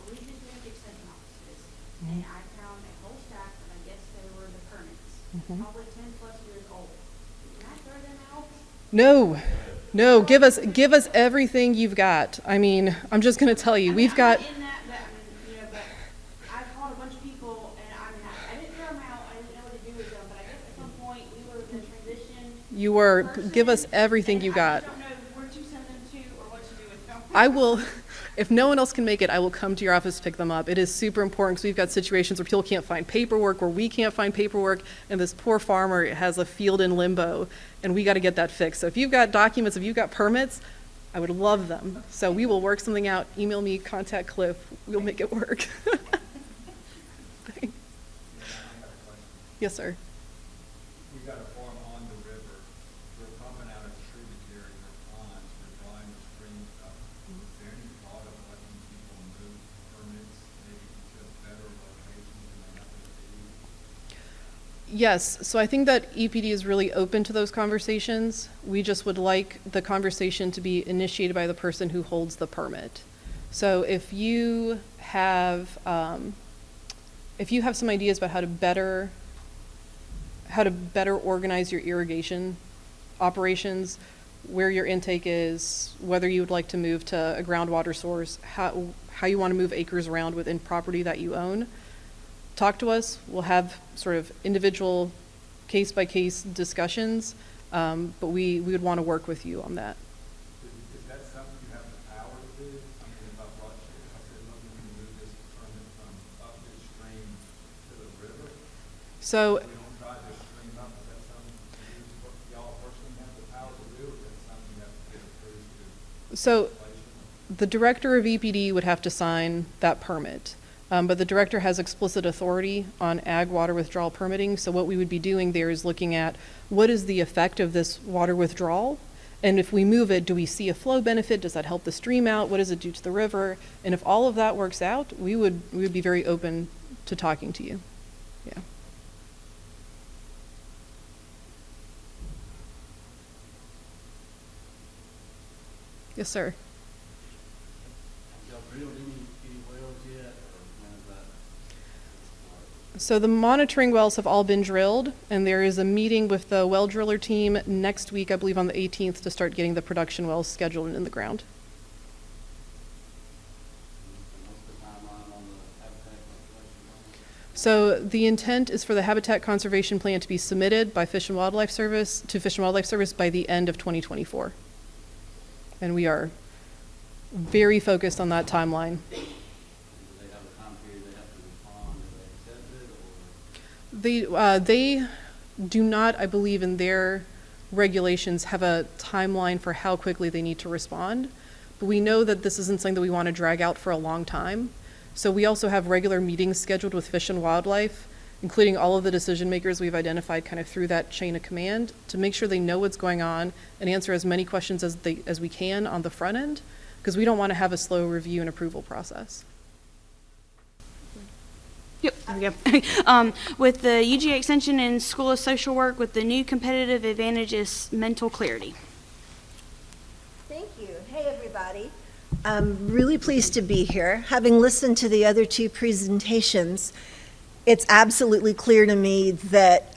We just moved extension offices, and I found a whole stack of, I guess they were the permits, probably 10+ years old. Can I throw them out? No, give us everything you've got. I mean, I'm just gonna tell you, we've got, I'm not in that, but I mean, but I called a bunch of people, and I didn't throw them out, I didn't know what to do with them, but I guess at some point, we were in transition. you were, give us everything you got. I don't know where to send them to or what to do with them. I will, if no one else can make it, I will come to your office to pick them up. It is super important because we've got situations where people can't find paperwork, where we can't find paperwork, and this poor farmer has a field in limbo, and we got to get that fixed. So if you've got documents, if you've got permits, I would love them. So we will work something out. Email me, contact Cliff. We'll make it work. Thanks. Yes, sir. We've got a farm on the river. We're pumping out a tributary or ponds. We're drawing the streams up. Is there any thought of letting people move permits maybe to better locations than they happen to be? Yes, so I think that EPD is really open to those conversations. We just would like the conversation to be initiated by the person who holds the permit. So if you have some ideas about how to better organize your irrigation operations, where your intake is, whether you would like to move to a groundwater source, how you want to move acres around within property that you own, talk to us. We'll have sort of individual case-by-case discussions, but we would want to work with you on that. Is that something you have the power to do? I mean, if I brought you, if I said, look, we can move this permit from up this stream to the river, So we don't drive this stream up, is that something y'all personally have the power to do, or is that something you have to get approved to? So the director of EPD would have to sign that permit. But the director has explicit authority on ag water withdrawal permitting. So what we would be doing there is looking at what is the effect of this water withdrawal? And if we move it, do we see a flow benefit? Does that help the stream out? What does it do to the river? And if all of that works out, we would be very open to talking to you. Yeah. Yes, sir. Have y'all drilled any wells yet, or when is that? So the monitoring wells have all been drilled, and there is a meeting with the well driller team next week, I believe on the 18th, to start getting the production wells scheduled and in the ground. And what's the timeline on the habitat conservation plan? So the intent is for the habitat conservation plan to be submitted by Fish and Wildlife Service to Fish and Wildlife Service by the end of 2024. And we are very focused on that timeline. Do they have a time period they have to respond, do they accept it, or? They do not, I believe, in their regulations have a timeline for how quickly they need to respond. but we know that this isn't something that we want to drag out for a long time. So we also have regular meetings scheduled with Fish and Wildlife, including all of the decision makers we've identified kind of through that chain of command, to make sure they know what's going on and answer as many questions as we can on the front end, because we don't want to have a slow review and approval process. Yep, there we go. With the UGA Extension and School of Social Work, with the new competitive advantage is mental clarity. Thank you. Hey, everybody. I'm really pleased to be here. Having listened to the other two presentations, it's absolutely clear to me that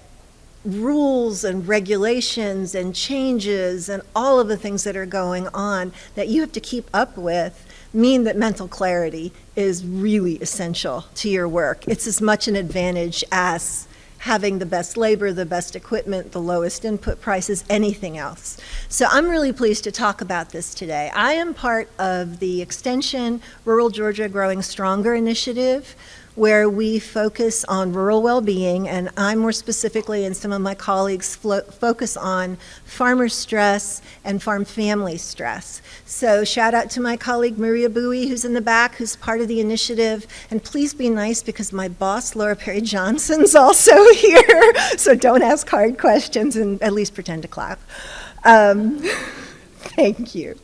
rules and regulations and changes and all of the things that are going on that you have to keep up with mean that mental clarity is really essential to your work. It's as much an advantage as having the best labor, the best equipment, the lowest input prices, anything else. So I'm really pleased to talk about this today. I am part of the Extension Rural Georgia Growing Stronger initiative, where we focus on rural well-being, and I more specifically, and some of my colleagues focus on farmer stress and farm family stress. So shout out to my colleague Maria Bowie, who's in the back, who's part of the initiative, and please be nice because my boss, Laura Perry Johnson's also here, so don't ask hard questions and at least pretend to clap. Thank you.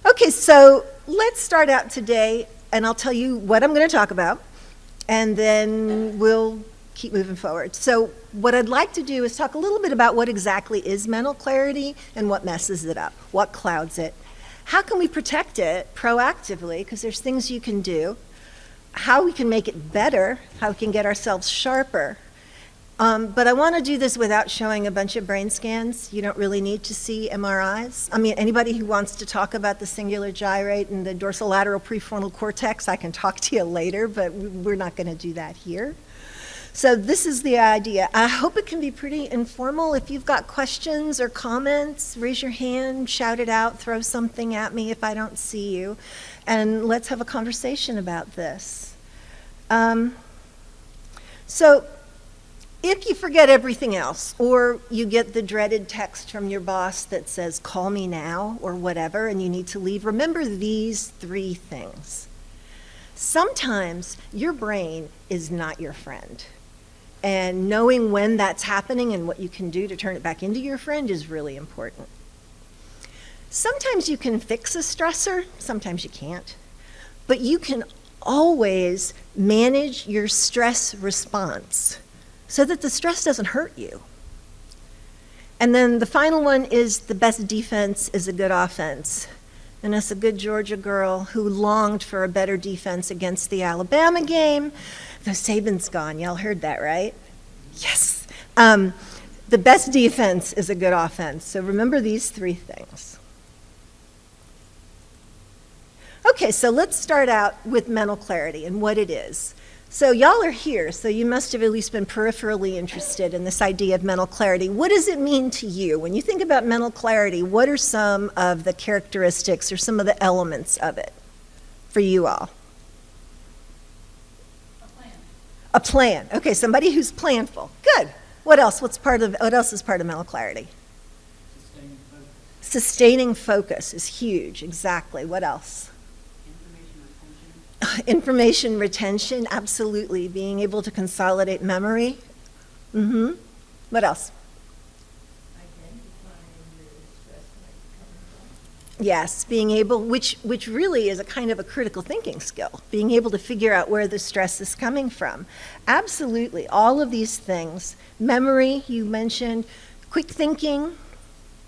Okay, so let's start out today, and I'll tell you what I'm going to talk about, and then we'll keep moving forward. So what I'd like to do is talk a little bit about what exactly is mental clarity and what messes it up, what clouds it. How can we protect it proactively, because there's things you can do, how we can make it better, how we can get ourselves sharper. But I want to do this without showing a bunch of brain scans. You don't really need to see MRIs. I mean, anybody who wants to talk about the singular gyrate and the dorsolateral prefrontal cortex, I can talk to you later, but we're not going to do that here. So this is the idea. I hope it can be pretty informal. If you've got questions or comments, raise your hand, shout it out, throw something at me if I don't see you, and let's have a conversation about this. So if you forget everything else, or you get the dreaded text from your boss that says, call me now, or whatever, and you need to leave, remember these three things. Sometimes your brain is not your friend. And knowing when that's happening and what you can do to turn it back into your friend is really important. Sometimes you can fix a stressor, sometimes you can't. But you can always manage your stress response so that the stress doesn't hurt you. And then the final one is the best defense is a good offense. And that's a good Georgia girl who longed for a better defense against the Alabama game. Though Saban's gone, y'all heard that, right? Yes. The best defense is a good offense. So remember these three things. Okay, so let's start out with mental clarity and what it is. So y'all are here, so you must have at least been peripherally interested in this idea of mental clarity. What does it mean to you? When you think about mental clarity, what are some of the characteristics or some of the elements of it for you all? A plan. A plan. Okay, somebody who's planful. Good. What else? What else is part of mental clarity? Sustaining focus. Sustaining focus is huge. Exactly. What else? Information retention, absolutely. Being able to consolidate memory. What else? Yes, being able, which really is a kind of a critical thinking skill, being able to figure out where the stress is coming from. Absolutely, all of these things. Memory, you mentioned, quick thinking,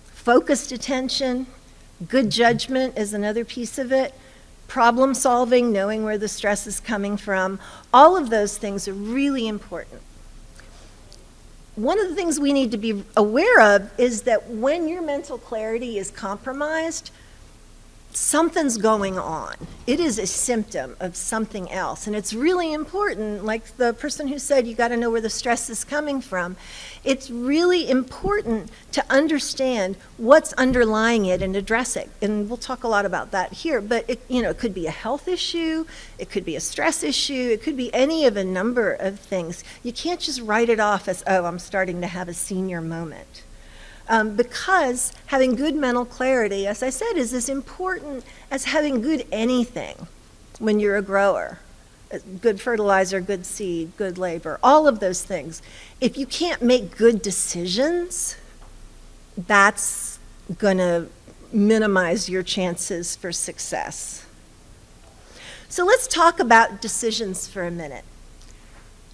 focused attention, good judgment is another piece of it. Problem solving, knowing where the stress is coming from, all of those things are really important. One of the things we need to be aware of is that when your mental clarity is compromised, something's going on. It is a symptom of something else. And it's really important, like the person who said you got to know where the stress is coming from. It's really important to understand what's underlying it and address it. And we'll talk a lot about that here. But it could be a health issue, it could be a stress issue, it could be any of a number of things. You can't just write it off as, oh, I'm starting to have a senior moment. because having good mental clarity, as I said, is as important as having good anything when you're a grower. Good fertilizer, good seed, good labor, all of those things. If you can't make good decisions, that's going to minimize your chances for success. So let's talk about decisions for a minute.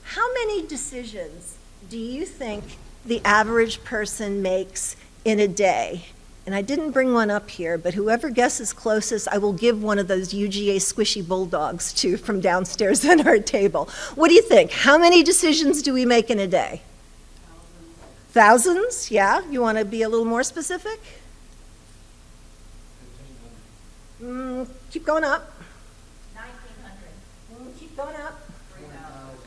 How many decisions do you think the average person makes in a day? And I didn't bring one up here, but whoever guesses closest, I will give one of those UGA squishy bulldogs to from downstairs on our table. What do you think? How many decisions do we make in a day? Thousands? Yeah? You want to be a little more specific? Keep going up. 1,900. Keep going up. 3,000.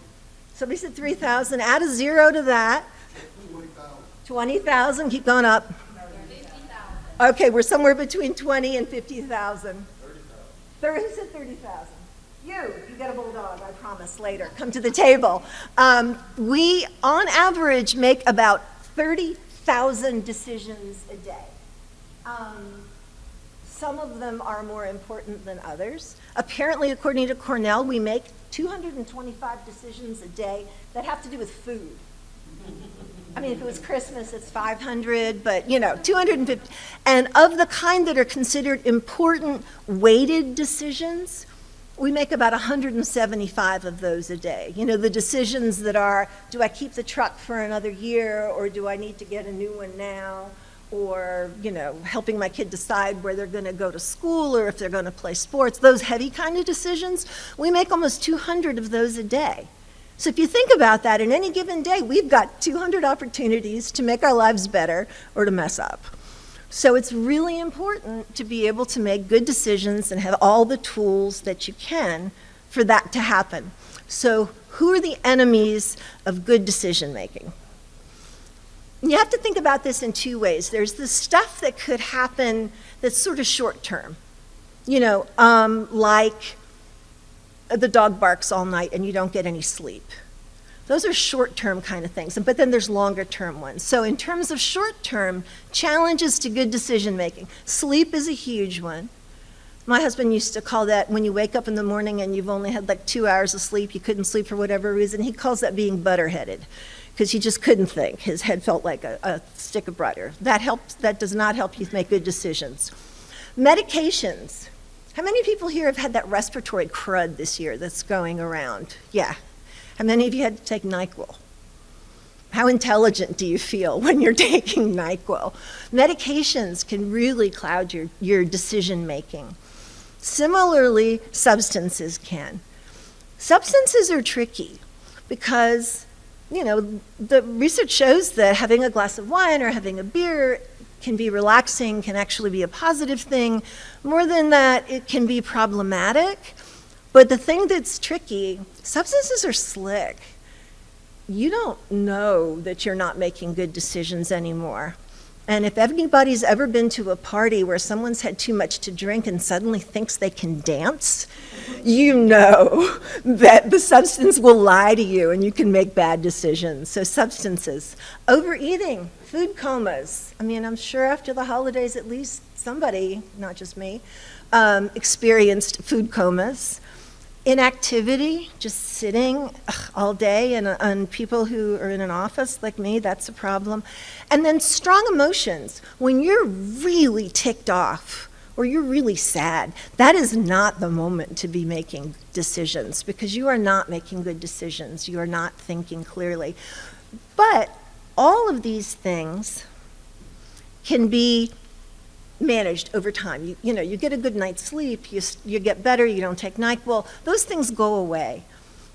Somebody said 3,000. Add a zero to that. 20,000. Keep going up. 50,000. Okay, we're somewhere between 20 and 50,000. 30,000. Who said 30,000? You get a bulldog, I promise, later. Come to the table. We, on average, make about 30,000 decisions a day. Some of them are more important than others. Apparently, according to Cornell, we make 225 decisions a day that have to do with food. I mean, if it was Christmas, it's 500, but 250. And of the kind that are considered important weighted decisions, we make about 175 of those a day. The decisions that are, do I keep the truck for another year, or do I need to get a new one now? Or, helping my kid decide where they're going to go to school or if they're going to play sports. Those heavy kind of decisions, we make almost 200 of those a day. So if you think about that, in any given day, we've got 200 opportunities to make our lives better or to mess up. So it's really important to be able to make good decisions and have all the tools that you can for that to happen. So who are the enemies of good decision making? You have to think about this in two ways. There's the stuff that could happen that's sort of short term. Like the dog barks all night and you don't get any sleep. Those are short-term kind of things, but then there's longer-term ones. So in terms of short-term, challenges to good decision-making, sleep is a huge one. My husband used to call that when you wake up in the morning and you've only had like 2 hours of sleep, you couldn't sleep for whatever reason. He calls that being butter-headed, because he just couldn't think. His head felt like a stick of butter. That does not help you make good decisions. Medications. How many people here have had that respiratory crud this year that's going around? Yeah. How many of you had to take NyQuil? How intelligent do you feel when you're taking NyQuil? Medications can really cloud your decision making. Similarly, substances can. Substances are tricky because, the research shows that having a glass of wine or having a beer can be relaxing, can actually be a positive thing. More than that, it can be problematic. But the thing that's tricky, substances are slick. You don't know that you're not making good decisions anymore. And if anybody's ever been to a party where someone's had too much to drink and suddenly thinks they can dance, you know that the substance will lie to you and you can make bad decisions. So substances. Overeating, food comas. I mean, I'm sure after the holidays at least somebody, not just me, experienced food comas. Inactivity, just sitting all day, and people who are in an office like me, that's a problem. And then strong emotions. When you're really ticked off or you're really sad, that is not the moment to be making decisions, because you are not making good decisions. You are not thinking clearly. But all of these things can be managed over time. You get a good night's sleep, you get better, you don't take NyQuil, those things go away.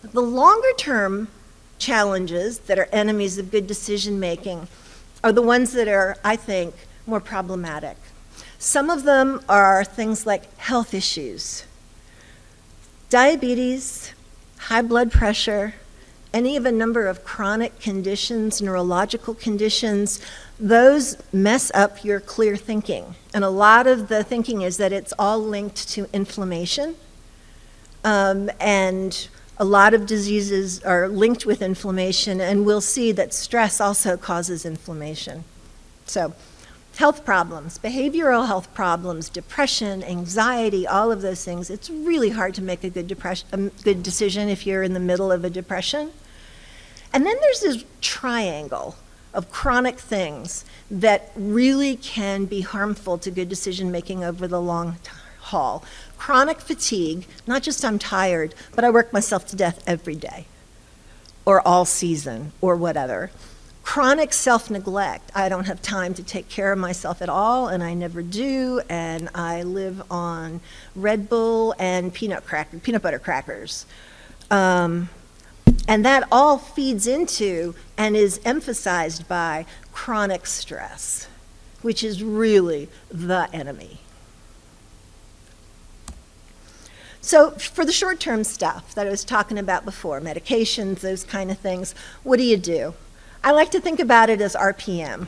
The longer term challenges that are enemies of good decision making are the ones that are, I think, more problematic. Some of them are things like health issues. Diabetes, high blood pressure, any of a number of chronic conditions, neurological conditions, those mess up your clear thinking. And a lot of the thinking is that it's all linked to inflammation. And a lot of diseases are linked with inflammation, and we'll see that stress also causes inflammation. So, health problems, behavioral health problems, depression, anxiety, all of those things. It's really hard to make a good decision if you're in the middle of a depression. And then there's this triangle of chronic things that really can be harmful to good decision making over the long haul. Chronic fatigue, not just I'm tired, but I work myself to death every day, or all season, or whatever. Chronic self-neglect. I don't have time to take care of myself at all, and I never do, and I live on Red Bull and peanut butter crackers. And that all feeds into and is emphasized by chronic stress, which is really the enemy. So for the short-term stuff that I was talking about before, medications, those kind of things, what do? I like to think about it as RPM.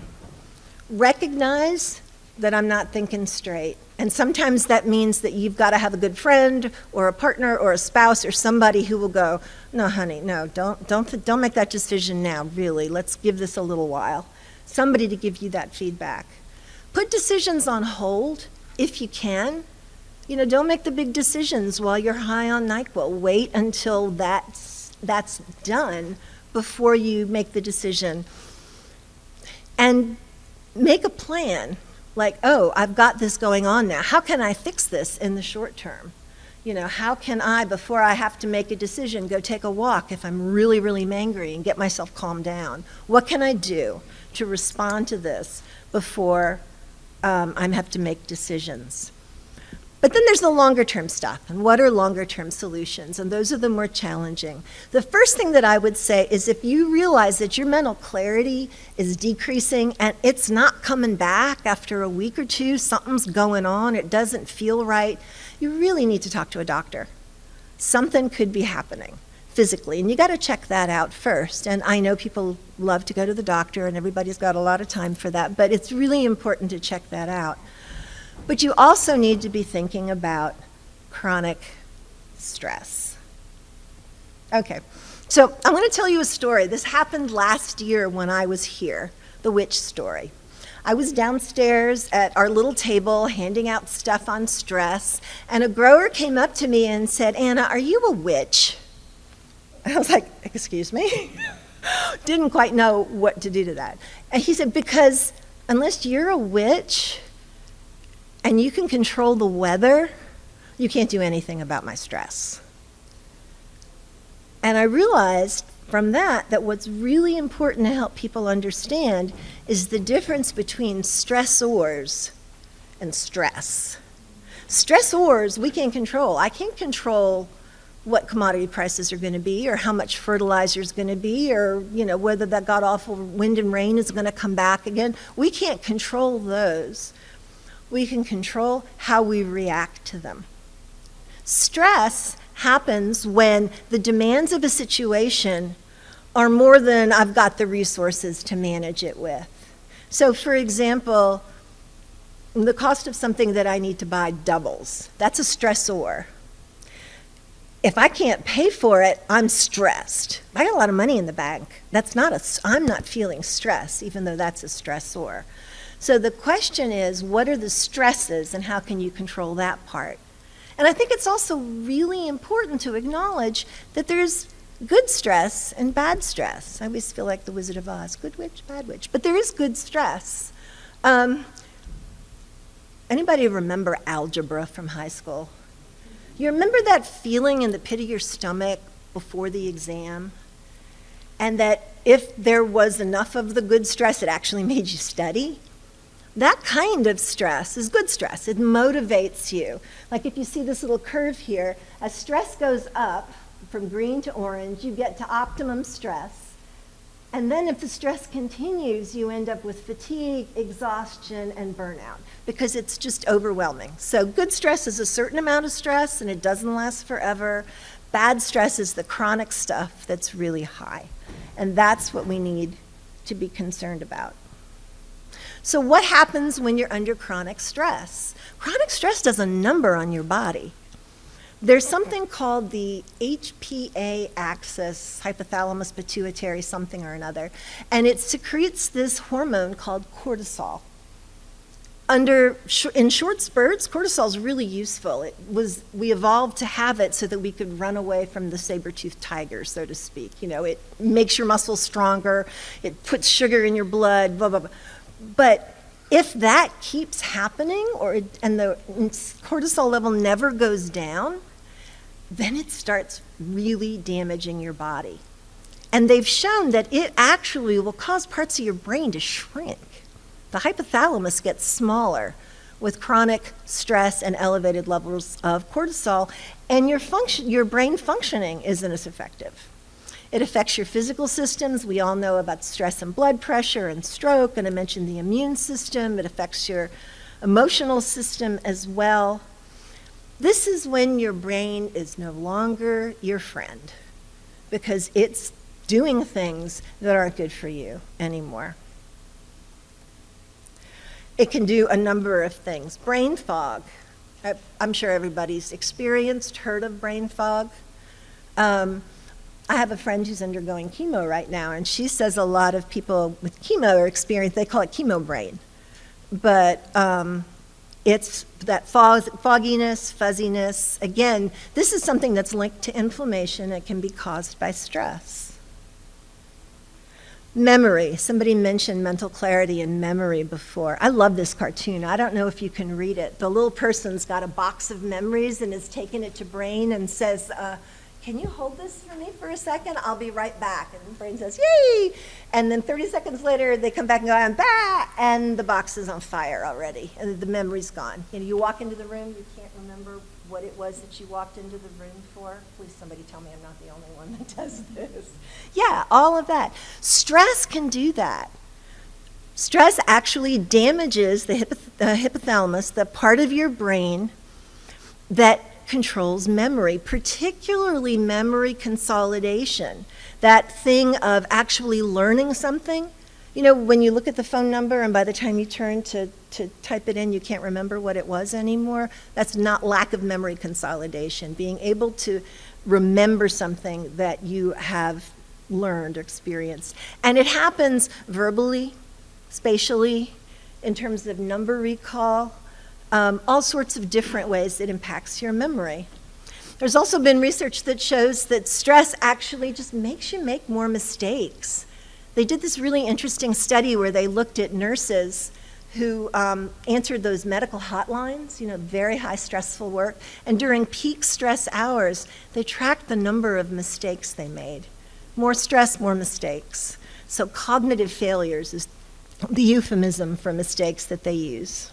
Recognize that I'm not thinking straight. And sometimes that means that you've got to have a good friend or a partner or a spouse or somebody who will go, no, honey, no, don't make that decision now, really. Let's give this a little while. Somebody to give you that feedback. Put decisions on hold if you can. Don't make the big decisions while you're high on NyQuil. Wait until that's done before you make the decision. And make a plan, like, oh, I've got this going on now. How can I fix this in the short term? How can I, before I have to make a decision, go take a walk if I'm really, really angry and get myself calmed down? What can I do to respond to this before I have to make decisions? But then there's the longer term stuff, and what are longer term solutions? And those are the more challenging. The first thing that I would say is if you realize that your mental clarity is decreasing and it's not coming back after a week or two, something's going on, it doesn't feel right, you really need to talk to a doctor. Something could be happening physically, and you got to check that out first. And I know people love to go to the doctor, and everybody's got a lot of time for that, but it's really important to check that out. But you also need to be thinking about chronic stress. Okay, so I'm going to tell you a story. This happened last year when I was here, the witch story. I was downstairs at our little table handing out stuff on stress, and a grower came up to me and said, Anna, are you a witch? I was like, excuse me? Didn't quite know what to do to that. And he said, because unless you're a witch, and you can control the weather, you can't do anything about my stress. And I realized from that what's really important to help people understand is the difference between stressors and stress. Stressors we can control. I can't control what commodity prices are going to be or how much fertilizer is going to be or whether that god-awful wind and rain is going to come back again. We can't control those. We can control how we react to them. Stress happens when the demands of a situation are more than I've got the resources to manage it with. So, for example, the cost of something that I need to buy doubles. That's a stressor. If I can't pay for it, I'm stressed. I got a lot of money in the bank. I'm not feeling stress, even though that's a stressor. So the question is, what are the stresses and how can you control that part? And I think it's also really important to acknowledge that there's good stress and bad stress. I always feel like the Wizard of Oz, good witch, bad witch. But there is good stress. Anybody remember algebra from high school? You remember that feeling in the pit of your stomach before the exam? And that if there was enough of the good stress, it actually made you study? That kind of stress is good stress. It motivates you. Like if you see this little curve here, as stress goes up from green to orange, you get to optimum stress. And then if the stress continues, you end up with fatigue, exhaustion, and burnout because it's just overwhelming. So good stress is a certain amount of stress and it doesn't last forever. Bad stress is the chronic stuff that's really high. And that's what we need to be concerned about. So what happens when you're under chronic stress? Chronic stress does a number on your body. There's something called the HPA axis, hypothalamus pituitary something or another, and it secretes this hormone called cortisol. In short spurts, cortisol is really useful. We evolved to have it so that we could run away from the saber-toothed tiger, so to speak. You know, it makes your muscles stronger, it puts sugar in your blood, blah, blah, blah. But if that keeps happening, and the cortisol level never goes down, then it starts really damaging your body. And they've shown that it actually will cause parts of your brain to shrink. The hypothalamus gets smaller with chronic stress and elevated levels of cortisol, and your brain functioning isn't as effective. It affects your physical systems. We all know about stress and blood pressure and stroke, and I mentioned the immune system. It affects your emotional system as well. This is when your brain is no longer your friend because it's doing things that aren't good for you anymore. It can do a number of things. Brain fog. I'm sure everybody's heard of brain fog. I have a friend who's undergoing chemo right now, and she says a lot of people with chemo they call it chemo brain. But it's that fogginess, fuzziness. Again, this is something that's linked to inflammation. It can be caused by stress. Memory. Somebody mentioned mental clarity and memory before. I love this cartoon. I don't know if you can read it. The little person's got a box of memories and is taking it to Brain and says, can you hold this for me for a second? I'll be right back. And Brain says, yay! And then 30 seconds later, they come back and go, I'm back! And the box is on fire already, and the memory's gone. You know, you walk into the room, you can't remember what it was that you walked into the room for. Please somebody tell me I'm not the only one that does this. Yeah, all of that. Stress can do that. Stress actually damages the hypothalamus, the part of your brain that controls memory, particularly memory consolidation, that thing of actually learning something. You know, when you look at the phone number and by the time you turn to type it in, you can't remember what it was anymore. That's not lack of memory consolidation, being able to remember something that you have learned or experienced. And it happens verbally, spatially, in terms of number recall, all sorts of different ways it impacts your memory. There's also been research that shows that stress actually just makes you make more mistakes. They did this really interesting study where they looked at nurses who answered those medical hotlines, you know, very high stressful work, and during peak stress hours, they tracked the number of mistakes they made. More stress, more mistakes. So cognitive failures is the euphemism for mistakes that they use.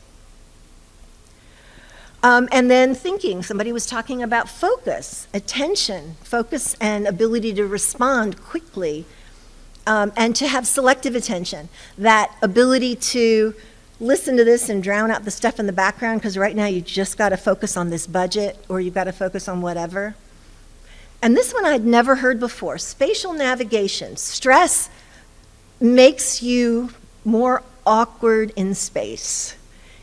And then thinking, somebody was talking about focus, attention, focus and ability to respond quickly, and to have selective attention, that ability to listen to this and drown out the stuff in the background, because right now you just got to focus on this budget or you've got to focus on whatever. And this one I'd never heard before, spatial navigation. Stress makes you more awkward in space.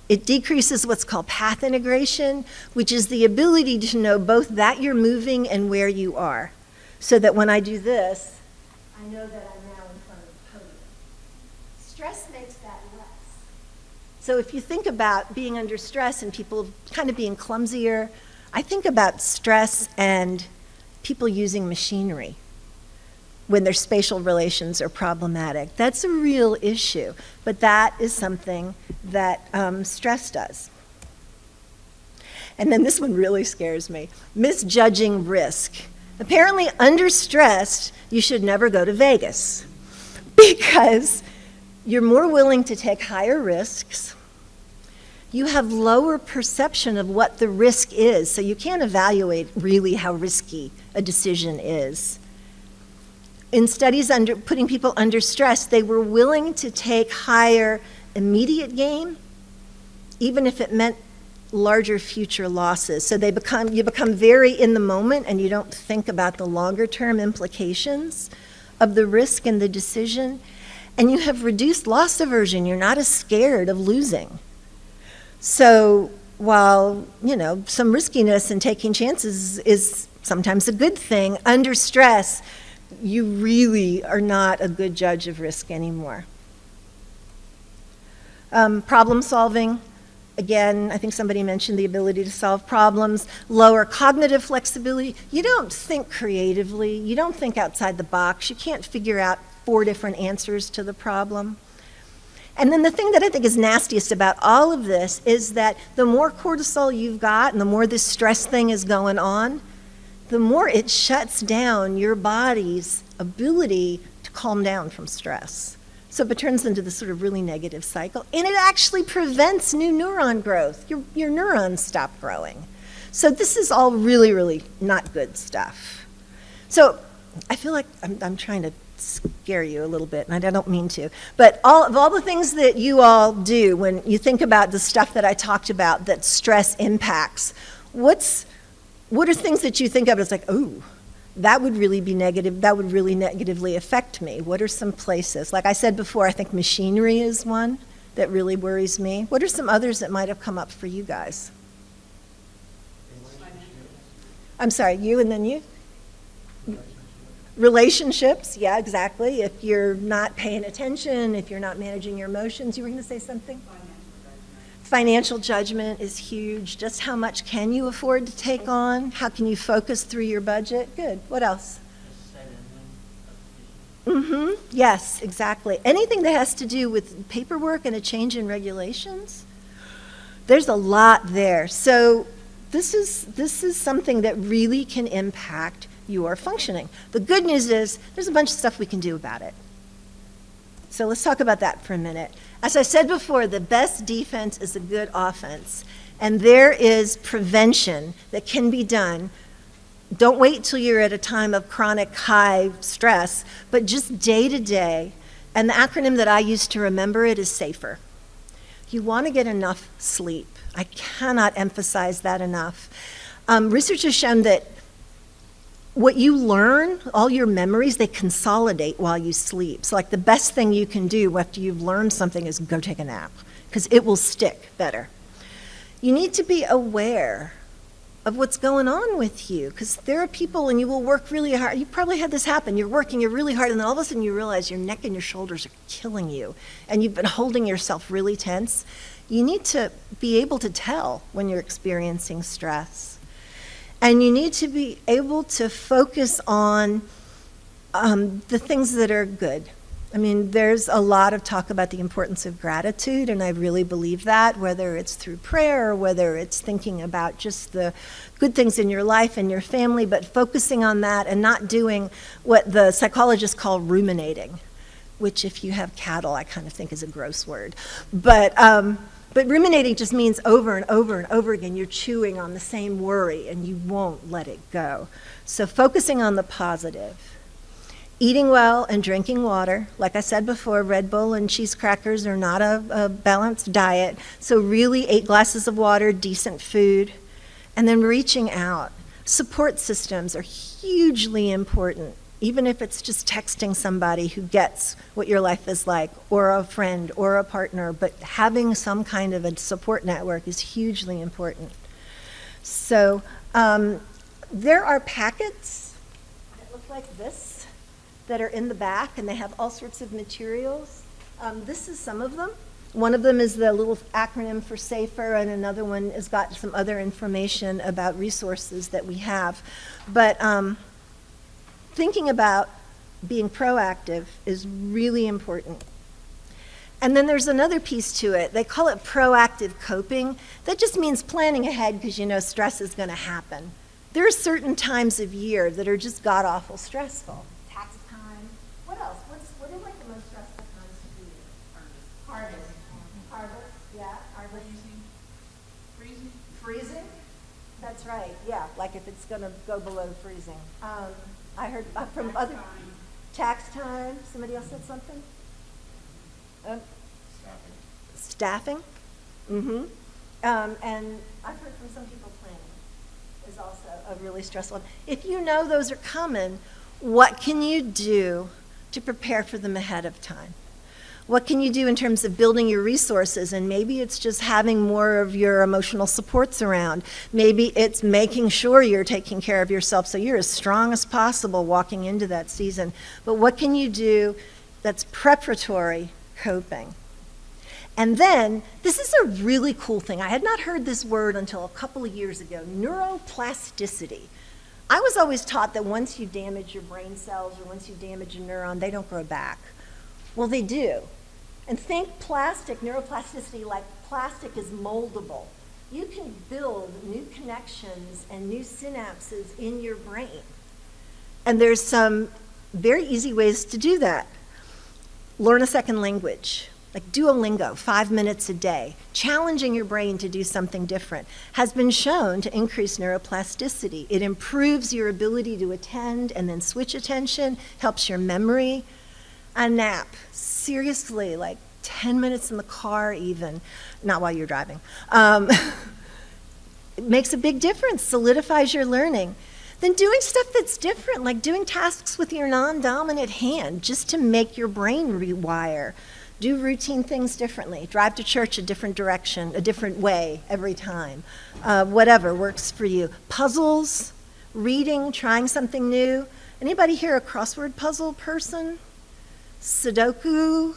It decreases what's called path integration, which is the ability to know both that you're moving and where you are. So that when I do this, I know that I'm now in front of the podium. Stress makes that less. So if you think about being under stress and people kind of being clumsier, I think about stress and people using machinery when their spatial relations are problematic. That's a real issue, but that is something that stress does. And then this one really scares me, misjudging risk. Apparently, under stress, you should never go to Vegas because you're more willing to take higher risks. You have lower perception of what the risk is, so you can't evaluate really how risky a decision is. In studies putting people under stress, they were willing to take higher immediate gain, even if it meant larger future losses. So you become very in the moment and you don't think about the longer term implications of the risk and the decision. And you have reduced loss aversion. You're not as scared of losing. So while, some riskiness and taking chances is sometimes a good thing, under stress, you really are not a good judge of risk anymore. Problem solving, again, I think somebody mentioned the ability to solve problems, lower cognitive flexibility. You don't think creatively, you don't think outside the box, you can't figure out 4 different answers to the problem. And then the thing that I think is nastiest about all of this is that the more cortisol you've got and the more this stress thing is going on, the more it shuts down your body's ability to calm down from stress. So it turns into this sort of really negative cycle, and it actually prevents new neuron growth. Your neurons stop growing. So this is all really, really not good stuff. So I feel like I'm trying to scare you a little bit, and I don't mean to. But of all the things that you all do when you think about the stuff that I talked about that stress impacts, what are things that you think of as like, oh, that would really be negative, that would really negatively affect me? What are some places? Like I said before, I think machinery is one that really worries me. What are some others that might have come up for you guys? I'm sorry, you and then you? Relationships, yeah, exactly. If you're not paying attention, if you're not managing your emotions, you were going to say something? Financial judgment is huge. Just how much can you afford to take on? How can you focus through your budget? Good. What else? Yes, exactly. Anything that has to do with paperwork and a change in regulations, there's a lot there. So this is something that really can impact your functioning. The good news is there's a bunch of stuff we can do about it. So let's talk about that for a minute. As I said before, the best defense is a good offense. And there is prevention that can be done. Don't wait till you're at a time of chronic high stress, but just day to day. And the acronym that I use to remember it is SAFER. You want to get enough sleep. I cannot emphasize that enough. Research has shown that what you learn, all your memories, they consolidate while you sleep. So like the best thing you can do after you've learned something is go take a nap, because it will stick better. You need to be aware of what's going on with you, because there are people, and you will work really hard. You probably had this happen. You're working really hard, and then all of a sudden you realize your neck and your shoulders are killing you, and you've been holding yourself really tense. You need to be able to tell when you're experiencing stress. And you need to be able to focus on the things that are good. I mean, there's a lot of talk about the importance of gratitude, and I really believe that, whether it's through prayer or whether it's thinking about just the good things in your life and your family, but focusing on that and not doing what the psychologists call ruminating, which if you have cattle, I kind of think is a gross word. But ruminating just means over and over and over again, you're chewing on the same worry and you won't let it go. So focusing on the positive. Eating well and drinking water. Like I said before, Red Bull and cheese crackers are not a balanced diet. So really 8 glasses of water, decent food, and then reaching out. Support systems are hugely important. Even if it's just texting somebody who gets what your life is like, or a friend, or a partner, but having some kind of a support network is hugely important. So there are packets that look like this that are in the back, and they have all sorts of materials. This is some of them. One of them is the little acronym for SAFER, and another one has got some other information about resources that we have. But thinking about being proactive is really important. And then there's another piece to it. They call it proactive coping. That just means planning ahead because you know stress is going to happen. There are certain times of year that are just god-awful stressful. Tax time. What else? What are like the most stressful times of the year? Harvest. Harvest, yeah. Harvest. Freezing. Freezing? That's right, yeah. Like if it's going to go below freezing. I heard from other tax time. Somebody else said something? Staffing. Mm-hmm. And I've heard from some people planning is also a really stressful one. If you know those are coming, what can you do to prepare for them ahead of time? What can you do in terms of building your resources? And maybe it's just having more of your emotional supports around. Maybe it's making sure you're taking care of yourself so you're as strong as possible walking into that season. But what can you do that's preparatory coping? And then, this is a really cool thing. I had not heard this word until a couple of years ago, neuroplasticity. I was always taught that once you damage your brain cells or once you damage a neuron, they don't grow back. Well, they do. And think plastic, neuroplasticity, like plastic is moldable. You can build new connections and new synapses in your brain. And there's some very easy ways to do that. Learn a second language, like Duolingo, 5 minutes a day. Challenging your brain to do something different has been shown to increase neuroplasticity. It improves your ability to attend and then switch attention, helps your memory. A nap, seriously, like 10 minutes in the car even, not while you're driving. It makes a big difference, solidifies your learning. Then doing stuff that's different, like doing tasks with your non-dominant hand, just to make your brain rewire. Do routine things differently. Drive to church a different direction, a different way every time. Whatever works for you. Puzzles, reading, trying something new. Anybody here a crossword puzzle person? Sudoku.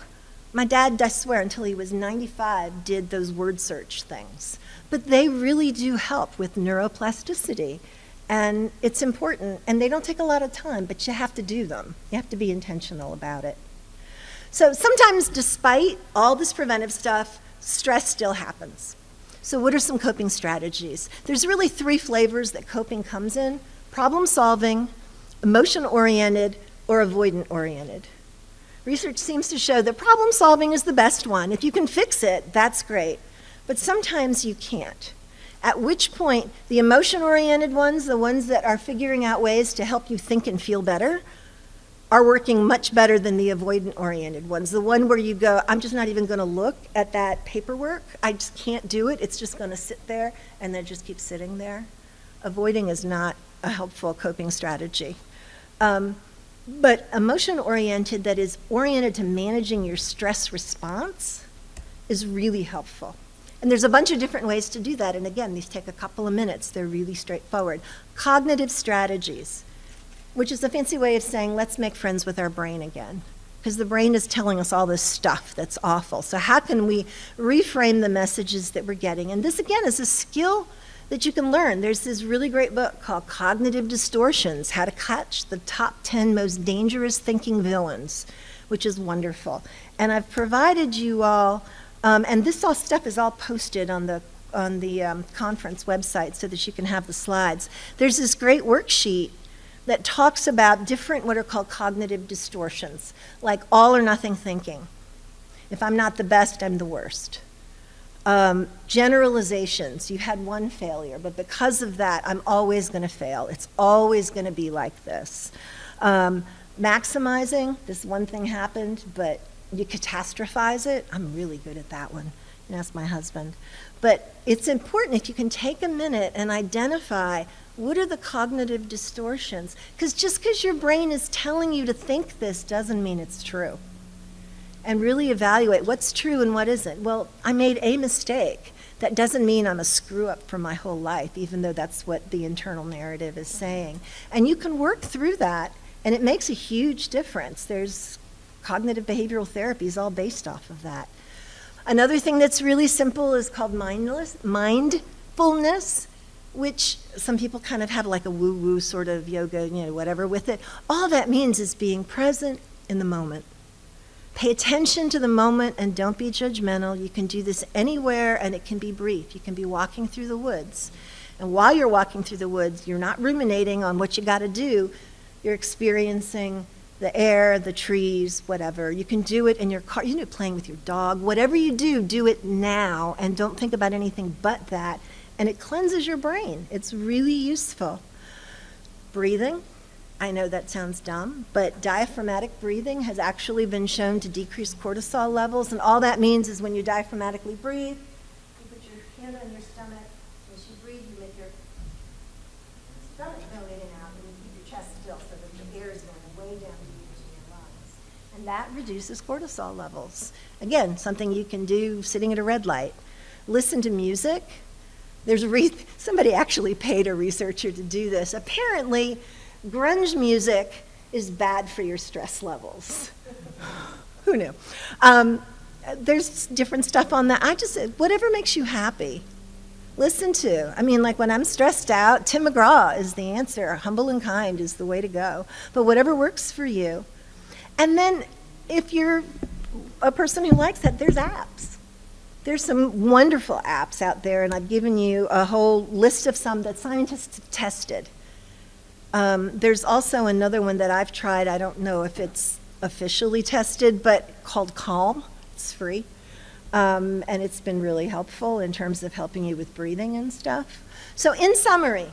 My dad, I swear, until he was 95, did those word search things. But they really do help with neuroplasticity. And it's important, and they don't take a lot of time, but you have to do them. You have to be intentional about it. So sometimes, despite all this preventive stuff, stress still happens. So what are some coping strategies? There's really 3 flavors that coping comes in: problem solving, emotion-oriented, or avoidant-oriented. Research seems to show that problem solving is the best one. If you can fix it, that's great. But sometimes you can't. At which point, the emotion-oriented ones, the ones that are figuring out ways to help you think and feel better, are working much better than the avoidant-oriented ones. The one where you go, I'm just not even going to look at that paperwork. I just can't do it. It's just going to sit there, and then just keep sitting there. Avoiding is not a helpful coping strategy. But emotion-oriented, that is oriented to managing your stress response, is really helpful. And there's a bunch of different ways to do that. And again, these take a couple of minutes. They're really straightforward. Cognitive strategies, which is a fancy way of saying, let's make friends with our brain again. Because the brain is telling us all this stuff that's awful. So how can we reframe the messages that we're getting? And this, again, is a skill that you can learn. There's this really great book called Cognitive Distortions, How to Catch the Top 10 Most Dangerous Thinking Villains, which is wonderful. And I've provided you all, and this all stuff is all posted on the conference website so that you can have the slides. There's this great worksheet that talks about different what are called cognitive distortions, like all or nothing thinking. If I'm not the best, I'm the worst. Generalizations, you had one failure, but because of that, I'm always going to fail. It's always going to be like this. Maximizing, this one thing happened, but you catastrophize it. I'm really good at that one. You can ask my husband. But it's important if you can take a minute and identify what are the cognitive distortions. Because just because your brain is telling you to think this doesn't mean it's true. And really evaluate what's true and what isn't. Well, I made a mistake. That doesn't mean I'm a screw up for my whole life, even though that's what the internal narrative is saying. And you can work through that, and it makes a huge difference. There's cognitive behavioral therapies all based off of that. Another thing that's really simple is called mindfulness, which some people kind of have like a woo-woo sort of yoga, whatever with it. All that means is being present in the moment. Pay attention to the moment and don't be judgmental. You can do this anywhere, and it can be brief. You can be walking through the woods. And while you're walking through the woods, you're not ruminating on what you got to do. You're experiencing the air, the trees, whatever. You can do it in your car. You can do it playing with your dog. Whatever you do it now, and don't think about anything but that. And it cleanses your brain. It's really useful. Breathing. I know that sounds dumb, but diaphragmatic breathing has actually been shown to decrease cortisol levels, and all that means is when you diaphragmatically breathe, you put your hand on your stomach. As you breathe, you make your stomach go in and out, and you keep your chest still so that the air is going way down deep into your lungs. And that reduces cortisol levels. Again, something you can do sitting at a red light. Listen to music. Somebody actually paid a researcher to do this. Apparently, grunge music is bad for your stress levels. Who knew? There's different stuff on that. Whatever makes you happy, listen to. I mean, like when I'm stressed out, Tim McGraw is the answer. Humble and Kind is the way to go. But whatever works for you. And then if you're a person who likes that, there's apps. There's some wonderful apps out there, and I've given you a whole list of some that scientists have tested. There's also another one that I've tried. I don't know if it's officially tested, but called Calm. It's free. And it's been really helpful in terms of helping you with breathing and stuff. So in summary,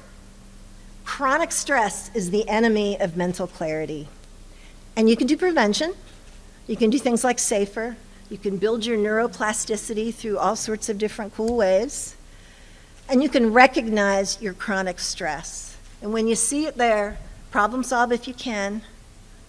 chronic stress is the enemy of mental clarity. And you can do prevention. You can do things like SAFER. You can build your neuroplasticity through all sorts of different cool ways. And you can recognize your chronic stress. And when you see it there, problem solve if you can.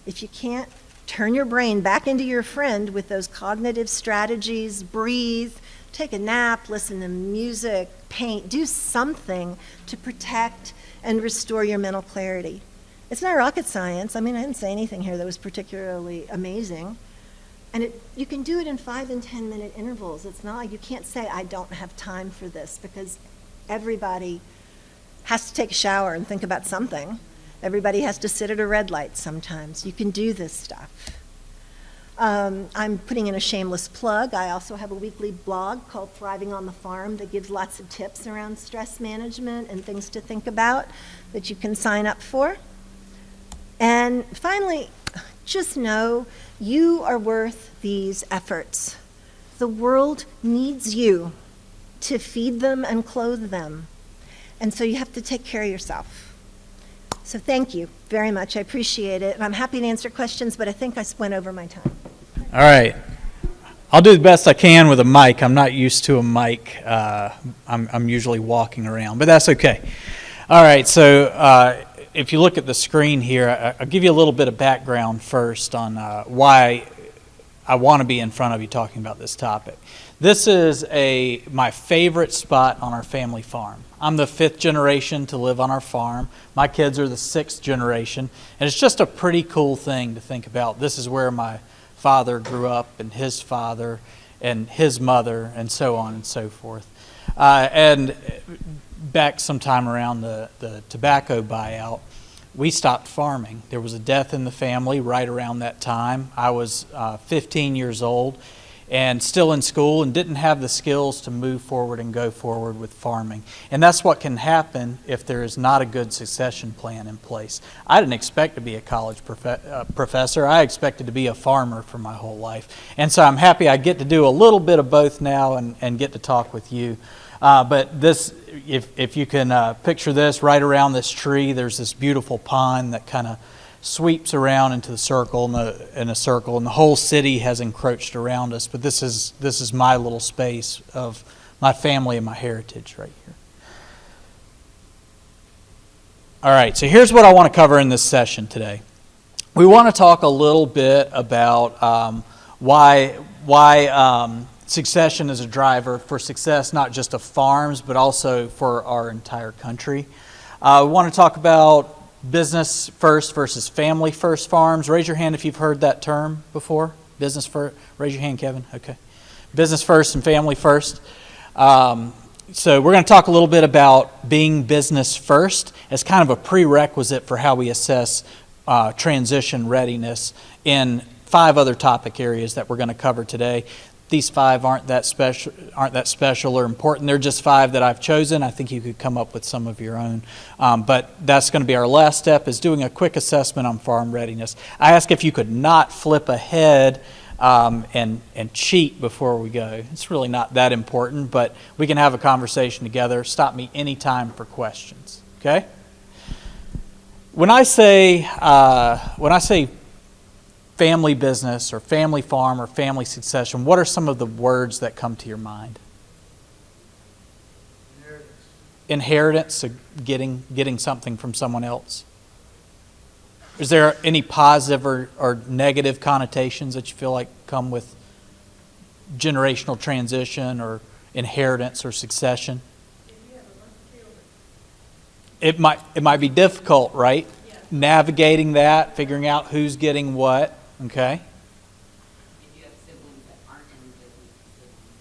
If you can't, turn your brain back into your friend with those cognitive strategies, breathe, take a nap, listen to music, paint, do something to protect and restore your mental clarity. It's not rocket science. I mean, I didn't say anything here that was particularly amazing. And you can do it in 5 and 10 minute intervals. It's not like you can't say, I don't have time for this, because everybody has to take a shower and think about something. Everybody has to sit at a red light sometimes. You can do this stuff. I'm putting in a shameless plug. I also have a weekly blog called Thriving on the Farm that gives lots of tips around stress management and things to think about that you can sign up for. And finally, just know you are worth these efforts. The world needs you to feed them and clothe them. And so you have to take care of yourself. So thank you very much. I appreciate it. And I'm happy to answer questions, but I think I went over my time. All right. I'll do the best I can with a mic. I'm not used to a mic. I'm usually walking around, but that's okay. All right. So if you look at the screen here, I'll give you a little bit of background first on why I want to be in front of you talking about this topic. This is my favorite spot on our family farm. I'm the 5th generation to live on our farm. My kids are the 6th generation. And it's just a pretty cool thing to think about. This is where my father grew up, and his father, and his mother, and so on and so forth. And back sometime around the tobacco buyout, we stopped farming. There was a death in the family right around that time. I was 15 years old and still in school and didn't have the skills to move forward and go forward with farming. And that's what can happen if there is not a good succession plan in place. I didn't expect to be a college professor. I expected to be a farmer for my whole life. And so I'm happy I get to do a little bit of both now and get to talk with you. But this, if you can picture this, right around this tree, there's this beautiful pond that kind of sweeps around into the circle, in a circle, and the whole city has encroached around us. But this is my little space of my family and my heritage right here. All right, so here's what I want to cover in this session today. We want to talk a little bit about why succession is a driver for success, not just of farms, but also for our entire country. We want to talk about business first versus family first farms. Raise your hand if you've heard that term before. Business first. Raise your hand, Kevin. Okay. Business first and family first. So we're going to talk a little bit about being business first as kind of a prerequisite for how we assess transition readiness in 5 other topic areas that we're going to cover today. These 5 aren't that special or important. They're just 5 that I've chosen. I think you could come up with some of your own. But that's going to be our last step, is doing a quick assessment on farm readiness. I ask if you could not flip ahead and cheat before we go. It's really not that important, but we can have a conversation together. Stop me anytime for questions. Okay? When I say family business or family farm or family succession, what are some of the words that come to your mind? Inheritance, so getting something from someone else. Is there any positive or negative connotations that you feel like come with generational transition or inheritance or succession? It might be difficult, right? Navigating that, figuring out who's getting what, okay? If you have siblings that aren't in the business, siblings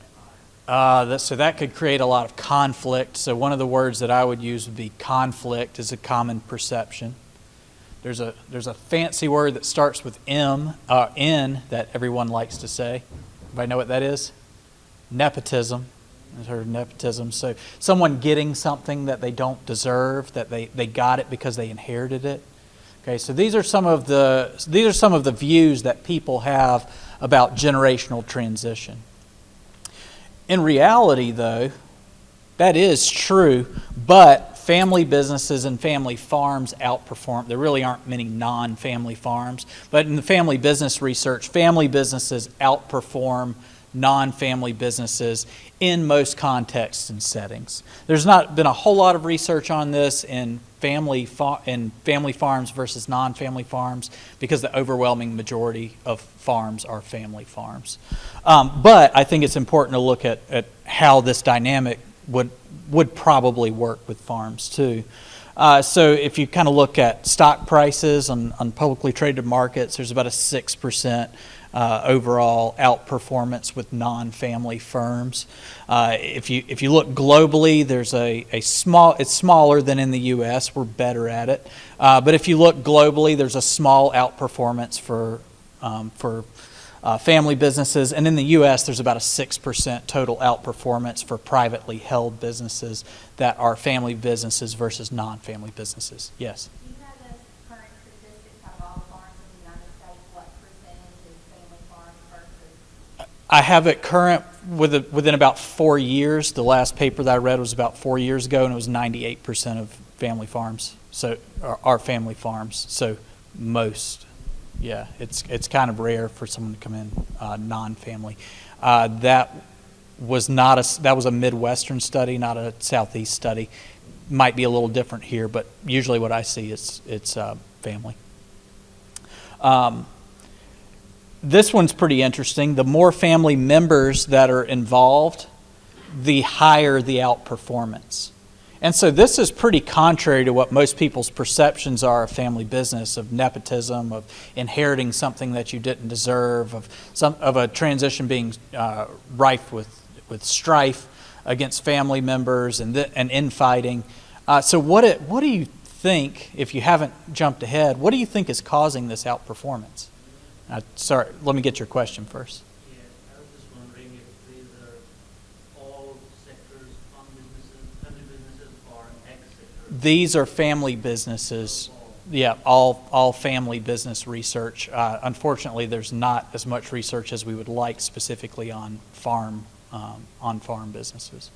that are. So that could create a lot of conflict. So one of the words that I would use would be conflict is a common perception. There's a fancy word that starts with N that everyone likes to say. Everybody know what that is? Nepotism. I've heard of nepotism. So someone getting something that they don't deserve, that they got it because they inherited it. Okay, so these are some of the views that people have about generational transition. In reality, though, that is true, but family businesses and family farms outperform. There really aren't many non-family farms, but in the family business research, family businesses outperform non-family businesses in most contexts and settings. There's not been a whole lot of research on this in family farms versus non-family farms because the overwhelming majority of farms are family farms. But I think it's important to look at how this dynamic would probably work with farms too. So if you kind of look at stock prices on publicly traded markets, there's about a 6% overall outperformance with non-family firms. If you look globally, there's it's smaller than in the U.S. We're better at it. But if you look globally, there's a small outperformance for family businesses, and in the U.S. there's about a 6% total outperformance for privately held businesses that are family businesses versus non-family businesses. Yes. Do you have the current statistics of all the farms in the United States? What percentage is family farms versus? I have it current within about 4 years. The last paper that I read was about 4 years ago, and it was 98% of family farms. So are family farms. So most. Yeah, it's kind of rare for someone to come in non-family. That was a Midwestern study, not a Southeast study. Might be a little different here, but usually what I see is it's family. This one's pretty interesting. The more family members that are involved, the higher the outperformance. And so this is pretty contrary to what most people's perceptions are of family business, of nepotism, of inheriting something that you didn't deserve, of a transition being rife with strife against family members and infighting. So what do you think, if you haven't jumped ahead, what do you think is causing this outperformance? Sorry, let me get your question first. Yeah, I was just wondering if these are all sectors, family businesses or X sectors? These are family businesses. Yeah, all family business research. Unfortunately, there's not as much research as we would like specifically on farm businesses.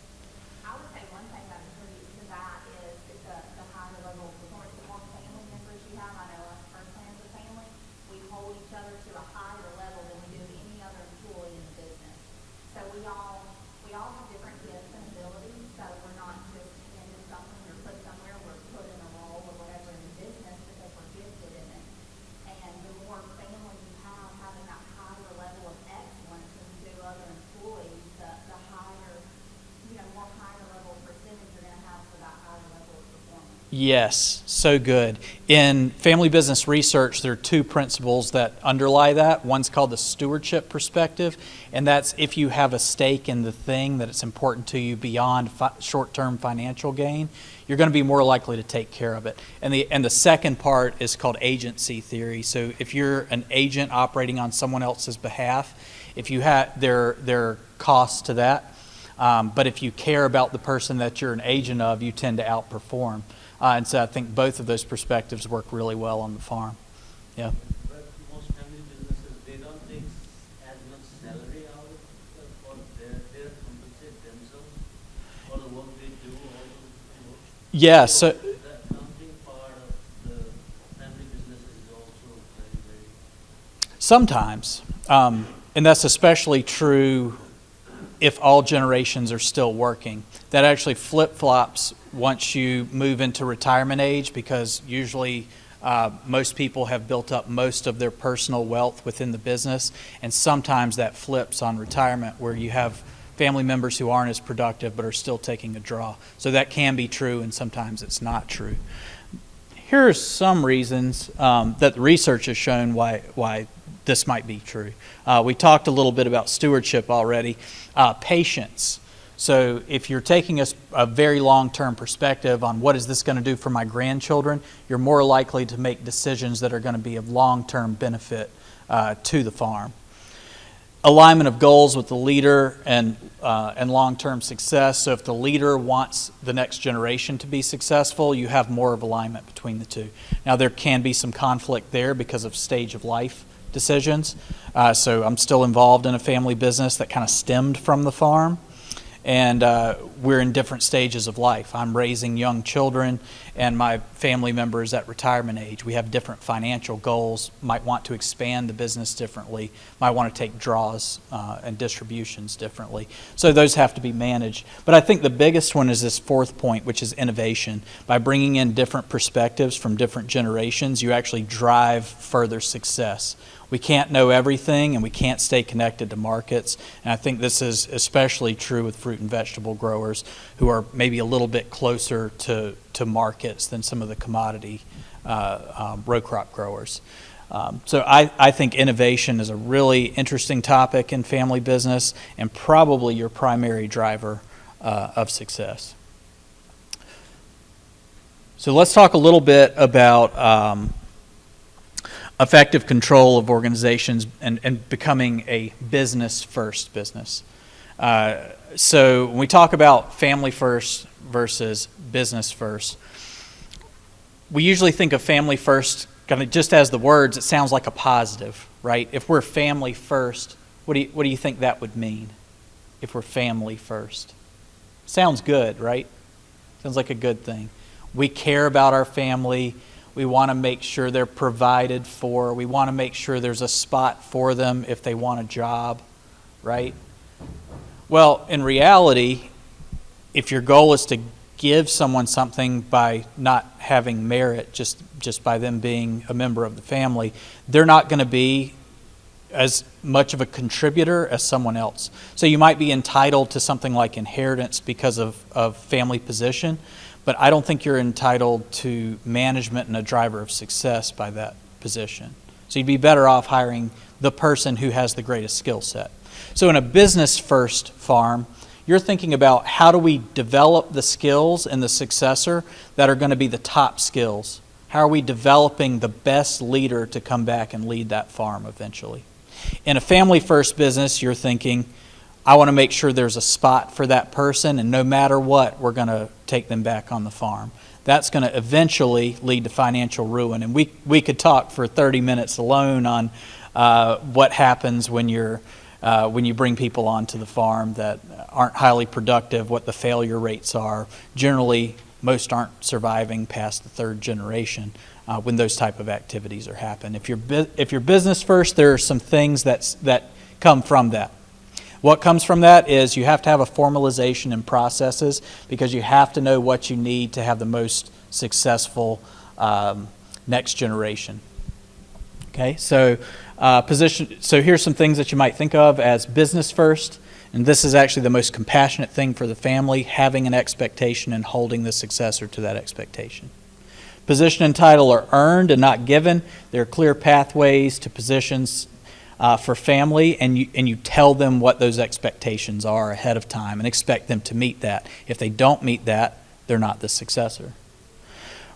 I would say one thing that contributes to that is the higher level of performance. The more family members you have, I know us personally as a family, we hold each other to a higher level than we do any other employee in the business. So we all have different gifts and abilities, so we're not just handed something or put somewhere, we're put in a role or whatever in the business because we're gifted in it. And the more family you have, having that higher level of excellence than you do other employees, the higher, more higher level percentage you're going to have for that higher level of performance. Yes, so good. In family business research, there are two principles that underlie that. One's called the stewardship perspective, and that's if you have a stake in the thing that it's important to you beyond short-term financial gain, you're going to be more likely to take care of it. And the second part is called agency theory. So if you're an agent operating on someone else's behalf, if you have there are costs to that, but if you care about the person that you're an agent of, you tend to outperform. And so I think both of those perspectives work really well on the farm. Yeah. But most family businesses, they don't take as much salary out or they compensate themselves for the work they do. Yeah. So The accounting part of the family business is also very sometimes, and that's especially true if all generations are still working. That actually flip-flops once you move into retirement age, because usually Most people have built up most of their personal wealth within the business, and sometimes that flips on retirement where you have family members who aren't as productive but are still taking a draw. So that can be true, and sometimes it's not true. Here are some reasons that the research has shown why this might be true. We talked a little bit about stewardship already. Patience. So if you're taking a very long-term perspective on what is this going to do for my grandchildren, you're more likely to make decisions that are going to be of long-term benefit to the farm. Alignment of goals with the leader and long-term success. So if the leader wants the next generation to be successful, you have more of alignment between the two. Now there can be some conflict there because of stage of life decisions. So I'm still involved in a family business that kind of stemmed from the farm. And we're in different stages of life. I'm raising young children, and my family member is at retirement age. We have different financial goals, might want to expand the business differently, might want to take draws and distributions differently. So those have to be managed. But I think the biggest one is this fourth point, which is innovation. By bringing in different perspectives from different generations, you actually drive further success. We can't know everything, and we can't stay connected to markets. And I think this is especially true with fruit and vegetable growers who are maybe a little bit closer to markets than some of the commodity row crop growers. So I think innovation is a really interesting topic in family business and probably your primary driver of success. So let's talk a little bit about effective control of organizations and becoming a business-first business. So when we talk about family first versus business first, we usually think of family first kind of just as the words. It sounds like a positive, right? If we're family first, what do you think that would mean? If we're family first, sounds good, right? Sounds like a good thing. We care about our family. We want to make sure they're provided for. We want to make sure there's a spot for them if they want a job, right? Well, in reality, if your goal is to give someone something by not having merit, just by them being a member of the family, they're not going to be as much of a contributor as someone else. So you might be entitled to something like inheritance because of family position, but I don't think you're entitled to management and a driver of success by that position. So you'd be better off hiring the person who has the greatest skill set. So in a business-first farm, you're thinking about how do we develop the skills in the successor that are going to be the top skills? How are we developing the best leader to come back and lead that farm eventually? In a family-first business, you're thinking, I want to make sure there's a spot for that person, and no matter what, we're going to take them back on the farm. That's going to eventually lead to financial ruin. And we could talk for 30 minutes alone on what happens when you bring people onto the farm that aren't highly productive, what the failure rates are. Generally, most aren't surviving past the third generation when those type of activities are happening. If you're business first, there are some things that come from that. What comes from that is you have to have a formalization in processes because you have to know what you need to have the most successful next generation. Okay, so So here's some things that you might think of as business first, and this is actually the most compassionate thing for the family, having an expectation and holding the successor to that expectation. Position and title are earned and not given. There are clear pathways to positions for family, and you tell them what those expectations are ahead of time and expect them to meet that. If they don't meet that, they're not the successor.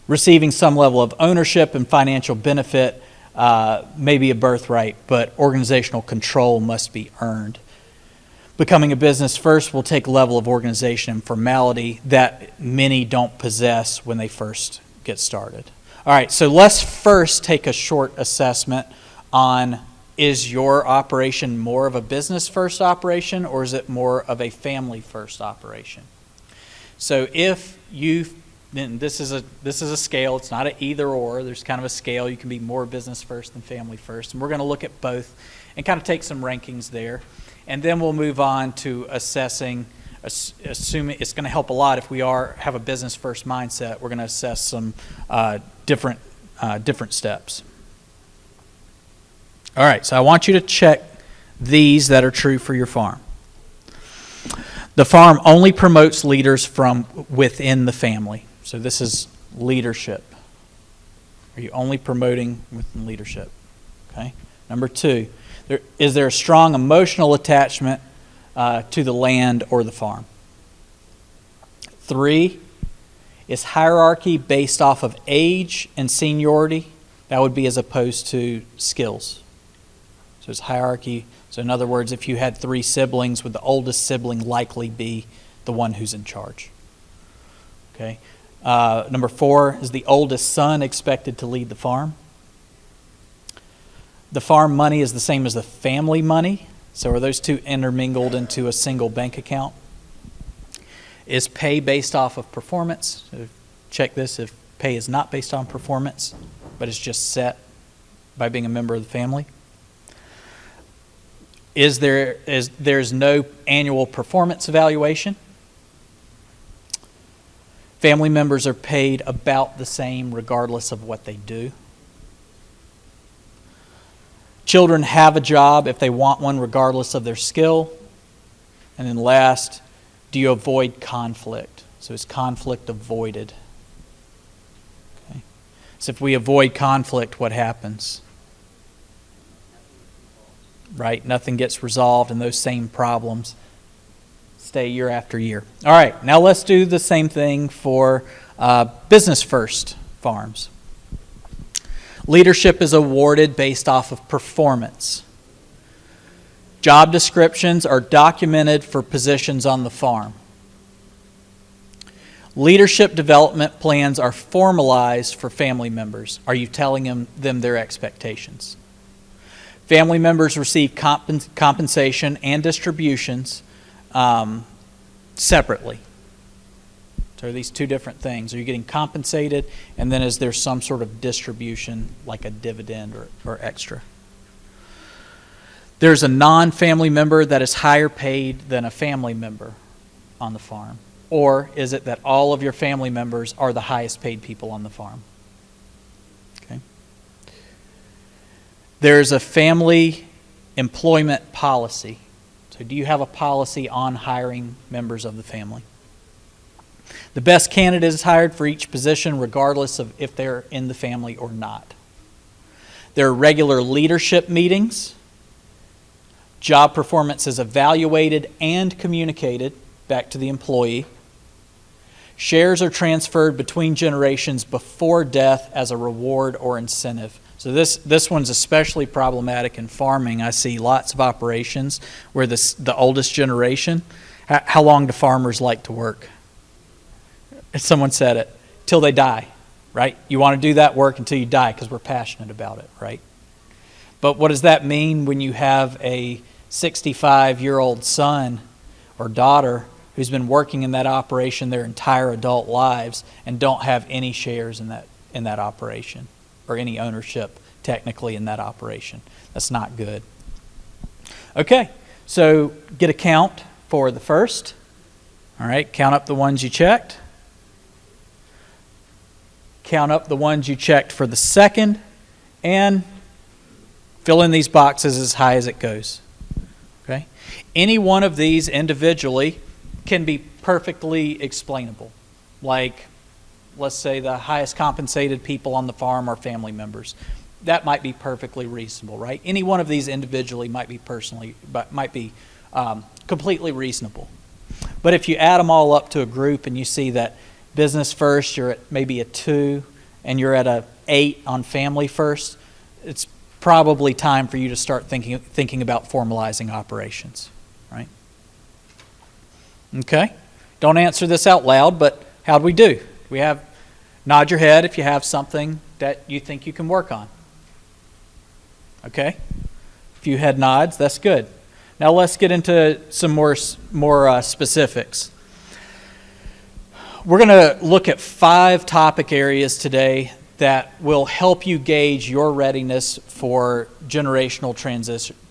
Receiving some level of ownership and financial benefit may be a birthright, but organizational control must be earned. Becoming a business first will take a level of organization and formality that many don't possess when they first get started. All right, so let's first take a short assessment on, is your operation more of a business first operation or is it more of a family first operation? So if then this is a scale. It's not an either or. There's kind of a scale. You can be more business first than family first. And we're going to look at both and kind of take some rankings there. And then we'll move on to assessing, assuming it's going to help a lot if we have a business first mindset. We're going to assess some different different steps. All right, so I want you to check these that are true for your farm. The farm only promotes leaders from within the family. So this is leadership. Are you only promoting within leadership? Okay. Number 2, is there a strong emotional attachment to the land or the farm? 3, is hierarchy based off of age and seniority? That would be as opposed to skills. So it's hierarchy. So in other words, if you had 3 siblings, would the oldest sibling likely be the one who's in charge? Okay. Number 4, is the oldest son expected to lead the farm? The farm money is the same as the family money. So are those two intermingled into a single bank account? Is pay based off of performance? So check this if pay is not based on performance, but it's just set by being a member of the family. There's no annual performance evaluation? Family members are paid about the same regardless of what they do. Children have a job if they want one regardless of their skill. And then last, do you avoid conflict? So is conflict avoided? Okay. So if we avoid conflict, what happens? Right? Nothing gets resolved, and those same problems stay year after year. All right, now let's do the same thing for business first farms. Leadership is awarded based off of performance. Job descriptions are documented for positions on the farm. Leadership development plans are formalized for family members. Are you telling them their expectations? Family members receive compensation and distributions separately. So are these two different things? Are you getting compensated, and then is there some sort of distribution like a dividend or extra? There's a non-family member that is higher paid than a family member on the farm. Or is it that all of your family members are the highest paid people on the farm? Okay. There's a family employment policy. So do you have a policy on hiring members of the family? The best candidate is hired for each position regardless of if they're in the family or not. There are regular leadership meetings. Job performance is evaluated and communicated back to the employee. Shares are transferred between generations before death as a reward or incentive. So this one's especially problematic in farming. I see lots of operations where the oldest generation, how long do farmers like to work? Someone said it, till they die, right? You want to do that work until you die because we're passionate about it, right? But what does that mean when you have a 65-year-old son or daughter who's been working in that operation their entire adult lives and don't have any shares in that operation or any ownership technically in that operation? That's not good. Okay, so get a count for the first. All right, count up the ones you checked. Count up the ones you checked for the second, and fill in these boxes as high as it goes. Okay? Any one of these individually can be perfectly explainable. Like, let's say the highest compensated people on the farm are family members. That might be perfectly reasonable, right? Any one of these individually might be completely reasonable. But if you add them all up to a group and you see that business first, you're at maybe a 2, and you're at a 8 on family first, it's probably time for you to start thinking about formalizing operations, right? Okay. Don't answer this out loud, but how'd we do? Nod your head if you have something that you think you can work on. Okay? A few head nods, that's good. Now let's get into some more specifics. We're going to look at 5 topic areas today that will help you gauge your readiness for generational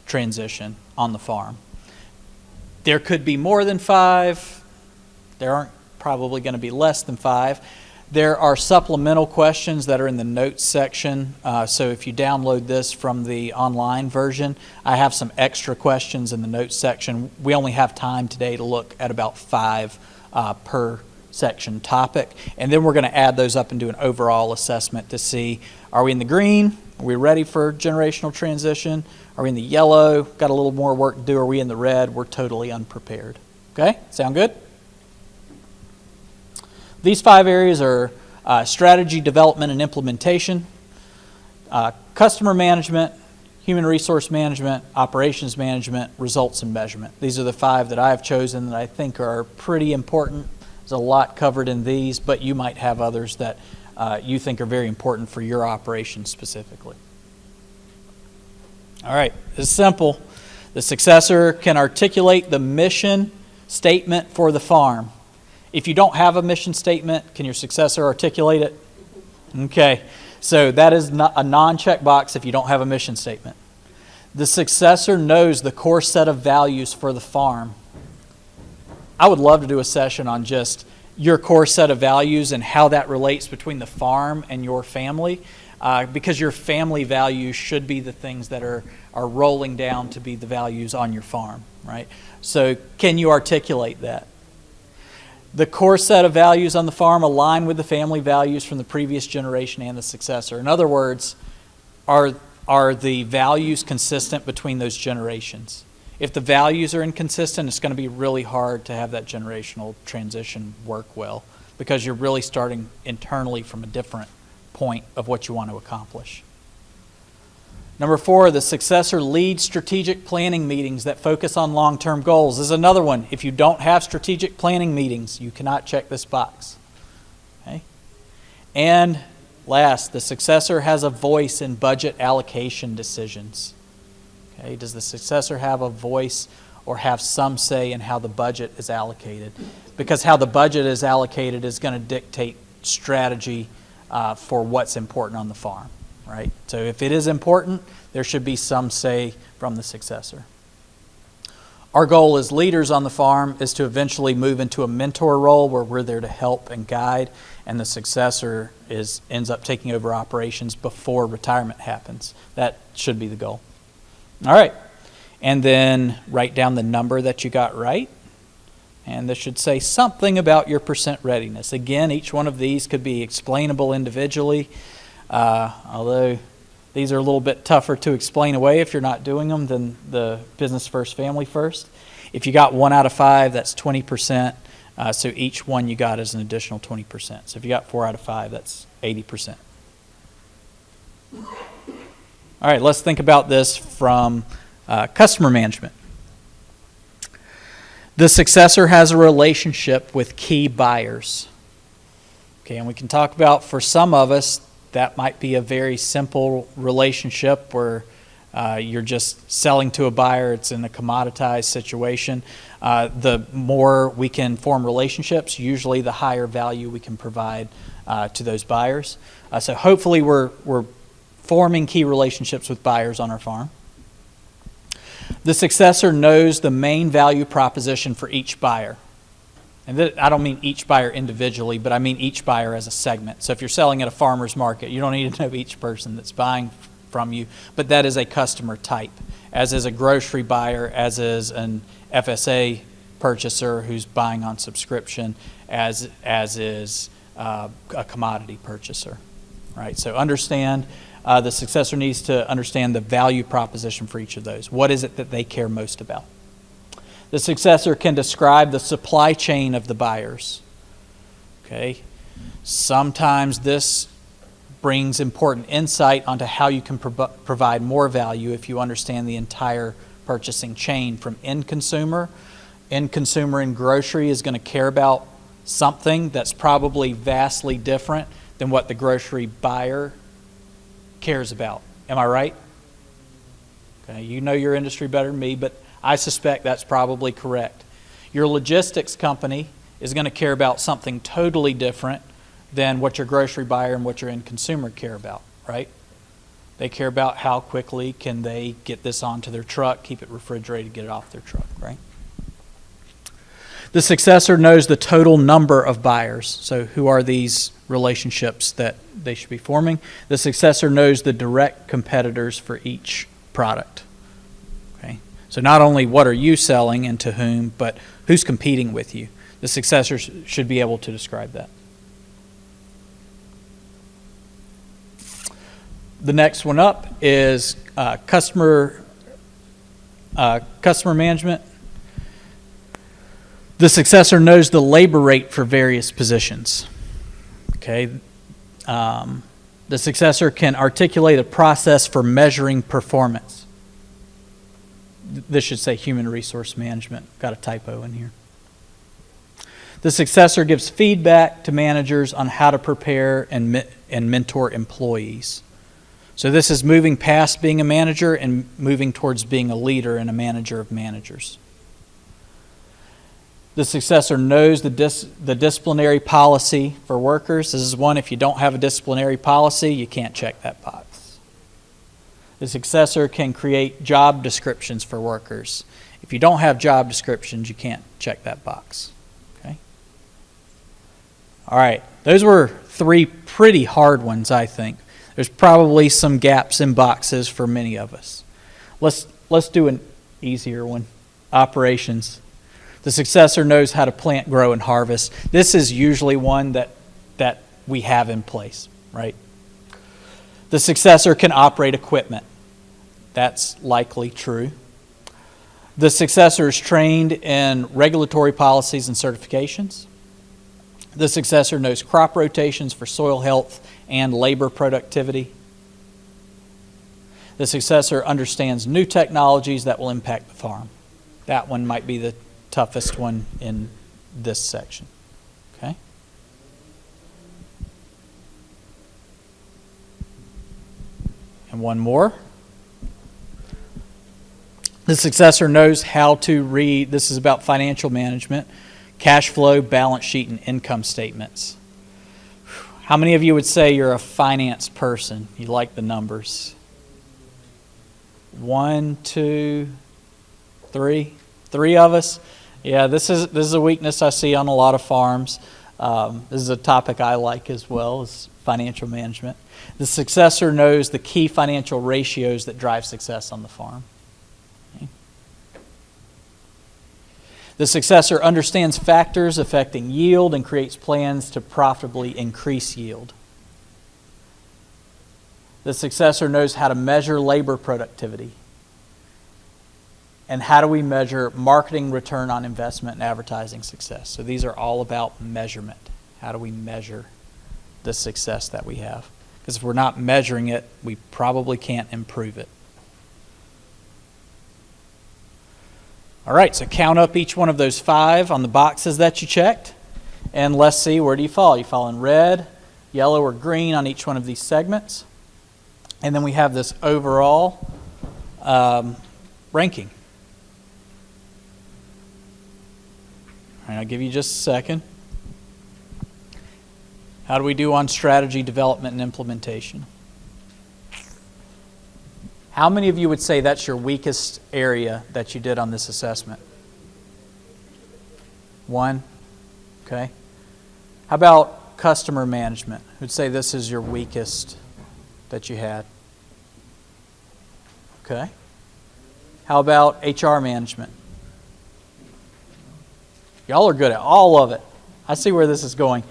transition on the farm. There could be more than 5. There aren't probably going to be less than 5. There are supplemental questions that are in the notes section. So if you download this from the online version, I have some extra questions in the notes section. We only have time today to look at about 5 per section topic. And then we're going to add those up and do an overall assessment to see, are we in the green? Are we ready for generational transition? Are we in the yellow? Got a little more work to do. Are we in the red? We're totally unprepared. Okay? Sound good? These 5 areas are strategy, development, and implementation, customer management, human resource management, operations management, results and measurement. These are the 5 that I have chosen that I think are pretty important. There's a lot covered in these, but you might have others that you think are very important for your operation specifically. All right, it's simple. The successor can articulate the mission statement for the farm. If you don't have a mission statement, can your successor articulate it? Okay, so that is not a non-check box if you don't have a mission statement. The successor knows the core set of values for the farm. I would love to do a session on just your core set of values and how that relates between the farm and your family, because your family values should be the things that are rolling down to be the values on your farm, right? So can you articulate that? The core set of values on the farm align with the family values from the previous generation and the successor. In other words, are the values consistent between those generations? If the values are inconsistent, it's going to be really hard to have that generational transition work well, because you're really starting internally from a different point of what you want to accomplish. Number 4, the successor leads strategic planning meetings that focus on long-term goals. This is another one. If you don't have strategic planning meetings, you cannot check this box. Okay? And last, the successor has a voice in budget allocation decisions. Okay? Does the successor have a voice or have some say in how the budget is allocated? Because how the budget is allocated is going to dictate strategy for what's important on the farm. Right? So if it is important, there should be some say from the successor. Our goal as leaders on the farm is to eventually move into a mentor role where we're there to help and guide, and the successor ends up taking over operations before retirement happens. That should be the goal. All right. And then write down the number that you got right. And this should say something about your percent readiness. Again, each one of these could be explainable individually. Although these are a little bit tougher to explain away if you're not doing them than the business first, family first. If you got 1 out of 5, that's 20%. So each one you got is an additional 20%. So if you got 4 out of 5, that's 80%. All right, let's think about this from customer management. The successor has a relationship with key buyers. Okay, and we can talk about, for some of us, that might be a very simple relationship where you're just selling to a buyer. It's in a commoditized situation. The more we can form relationships, usually the higher value we can provide to those buyers. So hopefully we're forming key relationships with buyers on our farm. The successor knows the main value proposition for each buyer. And I don't mean each buyer individually, but I mean each buyer as a segment. So if you're selling at a farmer's market, you don't need to know each person that's buying from you, but that is a customer type, as is a grocery buyer, as is an FSA purchaser who's buying on subscription, as is a commodity purchaser. Right? So understand, the successor needs to understand the value proposition for each of those. What is it that they care most about? The successor can describe the supply chain of the buyers. Okay? Sometimes this brings important insight onto how you can provide more value if you understand the entire purchasing chain from end consumer. End consumer in grocery is going to care about something that's probably vastly different than what the grocery buyer cares about. Am I right? Okay, you know your industry better than me, but I suspect that's probably correct. Your logistics company is going to care about something totally different than what your grocery buyer and what your end consumer care about, right? They care about how quickly can they get this onto their truck, keep it refrigerated, get it off their truck, right? The successor knows the total number of buyers. So who are these relationships that they should be forming? The successor knows the direct competitors for each product. Okay? So not only what are you selling and to whom, but who's competing with you. The successor should be able to describe that. The next one up is customer management. The successor knows the labor rate for various positions. Okay. The successor can articulate a process for measuring performance. This should say human resource management. Got a typo in here. The successor gives feedback to managers on how to prepare and mentor employees. So this is moving past being a manager and moving towards being a leader and a manager of managers. The successor knows the disciplinary policy for workers. This is one, if you don't have a disciplinary policy, you can't check that box. The successor can create job descriptions for workers. If you don't have job descriptions, you can't check that box. Okay? All right, those were 3 pretty hard ones, I think. There's probably some gaps in boxes for many of us. Let's do an easier one. Operations. The successor knows how to plant, grow, and harvest. This is usually one that we have in place, right? The successor can operate equipment. That's likely true. The successor is trained in regulatory policies and certifications. The successor knows crop rotations for soil health and labor productivity. The successor understands new technologies that will impact the farm. That one might be the toughest one in this section. Okay? And one more. The successor knows how to read, this is about financial management, cash flow, balance sheet, and income statements. How many of you would say you're a finance person? You like the numbers? 1, 2, 3. 3 of us. Yeah, this is a weakness I see on a lot of farms. This is a topic I like as well, is financial management. The successor knows the key financial ratios that drive success on the farm. Okay. The successor understands factors affecting yield and creates plans to profitably increase yield. The successor knows how to measure labor productivity. And how do we measure marketing return on investment and advertising success? So these are all about measurement. How do we measure the success that we have? Because if we're not measuring it, we probably can't improve it. All right, so count up each one of those 5 on the boxes that you checked. And let's see, where do you fall? You fall in red, yellow, or green on each one of these segments. And then we have this overall ranking. All right, I'll give you just a second. How do we do on strategy development and implementation? How many of you would say that's your weakest area that you did on this assessment? 1? Okay. How about customer management? Who'd say this is your weakest that you had? Okay. How about HR management? Y'all are good at all of it. I see where this is going.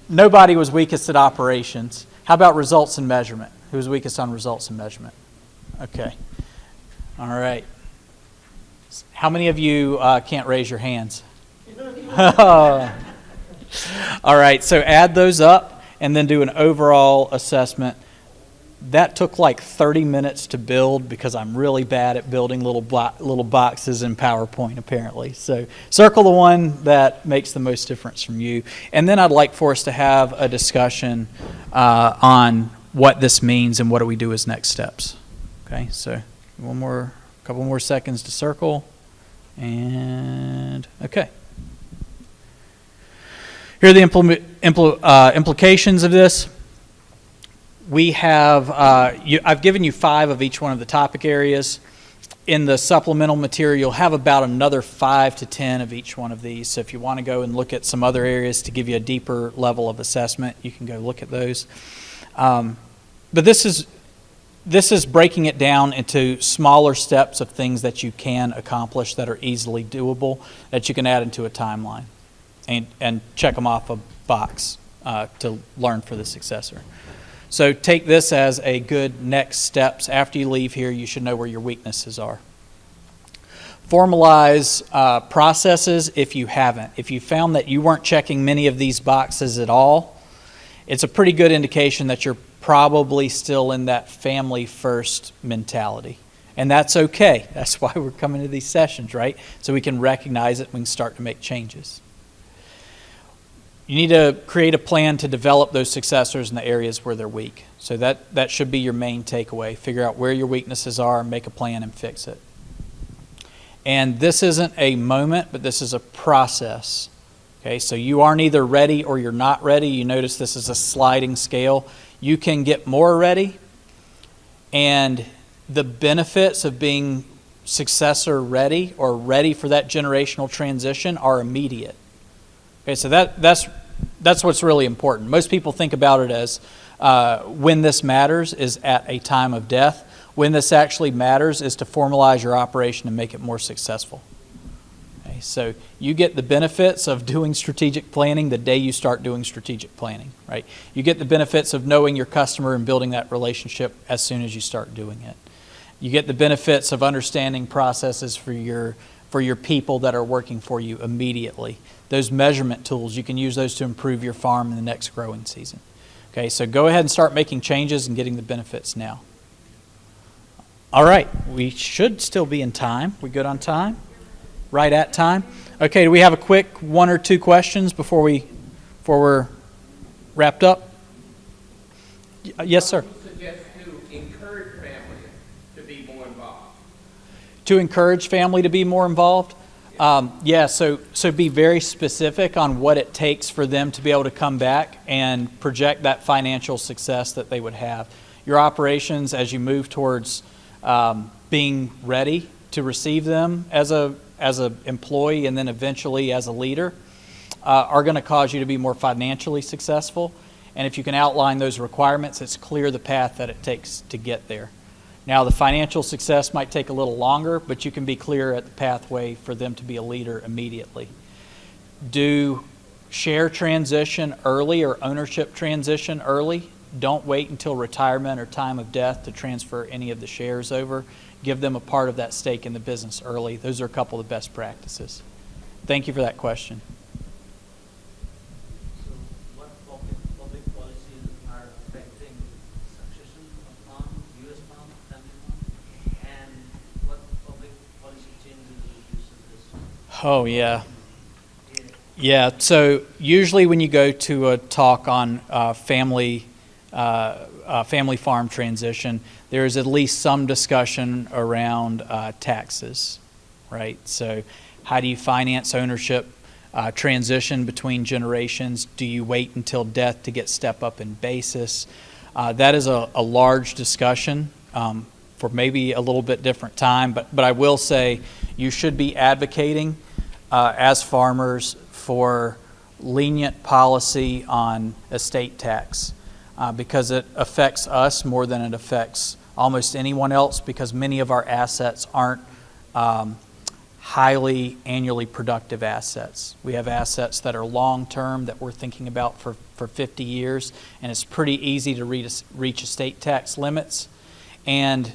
Nobody was weakest at operations. How about results and measurement? Who was weakest on results and measurement? Okay. All right. How many of you can't raise your hands? All right, so add those up and then do an overall assessment. That took like 30 minutes to build because I'm really bad at building little boxes in PowerPoint, apparently. So circle the one that makes the most difference from you. And then I'd like for us to have a discussion on what this means and what do we do as next steps. Okay, so couple more seconds to circle. And okay. Here are the implications of this. We have, I've given you 5 of each one of the topic areas. in the supplemental material, you'll have about another 5 to 10 of each one of these. So if you want to go and look at some other areas to give you a deeper level of assessment, you can go look at those. But this is breaking it down into smaller steps of things that you can accomplish that are easily doable, that you can add into a timeline and check them off a box to learn for the successor. So take this as a good next steps. After you leave here, you should know where your weaknesses are. Formalize processes if you haven't. If you found that you weren't checking many of these boxes at all, it's a pretty good indication that you're probably still in that family first mentality. And that's okay. That's why we're coming to these sessions, right? So we can recognize it, we can start to make changes. You need to create a plan to develop those successors in the areas where they're weak. So that should be your main takeaway. Figure out where your weaknesses are, make a plan, and fix it. And this isn't a moment, but this is a process. Okay, so you aren't either ready or you're not ready. You notice this is a sliding scale. You can get more ready, and the benefits of being successor ready or ready for that generational transition are immediate. Okay, so that's what's really important. Most people think about it as when this matters is at a time of death. When this actually matters is to formalize your operation and make it more successful. Okay, so you get the benefits of doing strategic planning the day you start doing strategic planning, right? You get the benefits of knowing your customer and building that relationship as soon as you start doing it. You get the benefits of understanding processes for your people that are working for you immediately. Those measurement tools, you can use those to improve your farm in the next growing season. Okay, so go ahead and start making changes and getting the benefits now. All right, we should still be in time. We good on time? Right at time? Okay, do we have a quick 1 or 2 questions before we're wrapped up? Yes, sir. Suggest to encourage family to be more involved. To encourage family to be more involved? So be very specific on what it takes for them to be able to come back and project that financial success that they would have. Your operations, as you move towards being ready to receive them as a employee and then eventually as a leader, are going to cause you to be more financially successful. And if you can outline those requirements, it's clear the path that it takes to get there. Now, the financial success might take a little longer, but you can be clear at the pathway for them to be a leader immediately. Do share transition early or ownership transition early. Don't wait until retirement or time of death to transfer any of the shares over. Give them a part of that stake in the business early. Those are a couple of the best practices. Thank you for that question. So what public policies are affecting succession of farm, U.S. farm, family farm, and what public policy changes will reduce this? Oh, yeah. Yeah, so usually when you go to a talk on family farm transition, there is at least some discussion around taxes, right? So how do you finance ownership transition between generations? Do you wait until death to get step up in basis? That is a large discussion for maybe a little bit different time, but I will say you should be advocating as farmers for lenient policy on estate tax. Because it affects us more than it affects almost anyone else, because many of our assets aren't highly annually productive assets. We have assets that are long-term that we're thinking about for 50 years, and it's pretty easy to reach estate tax limits, and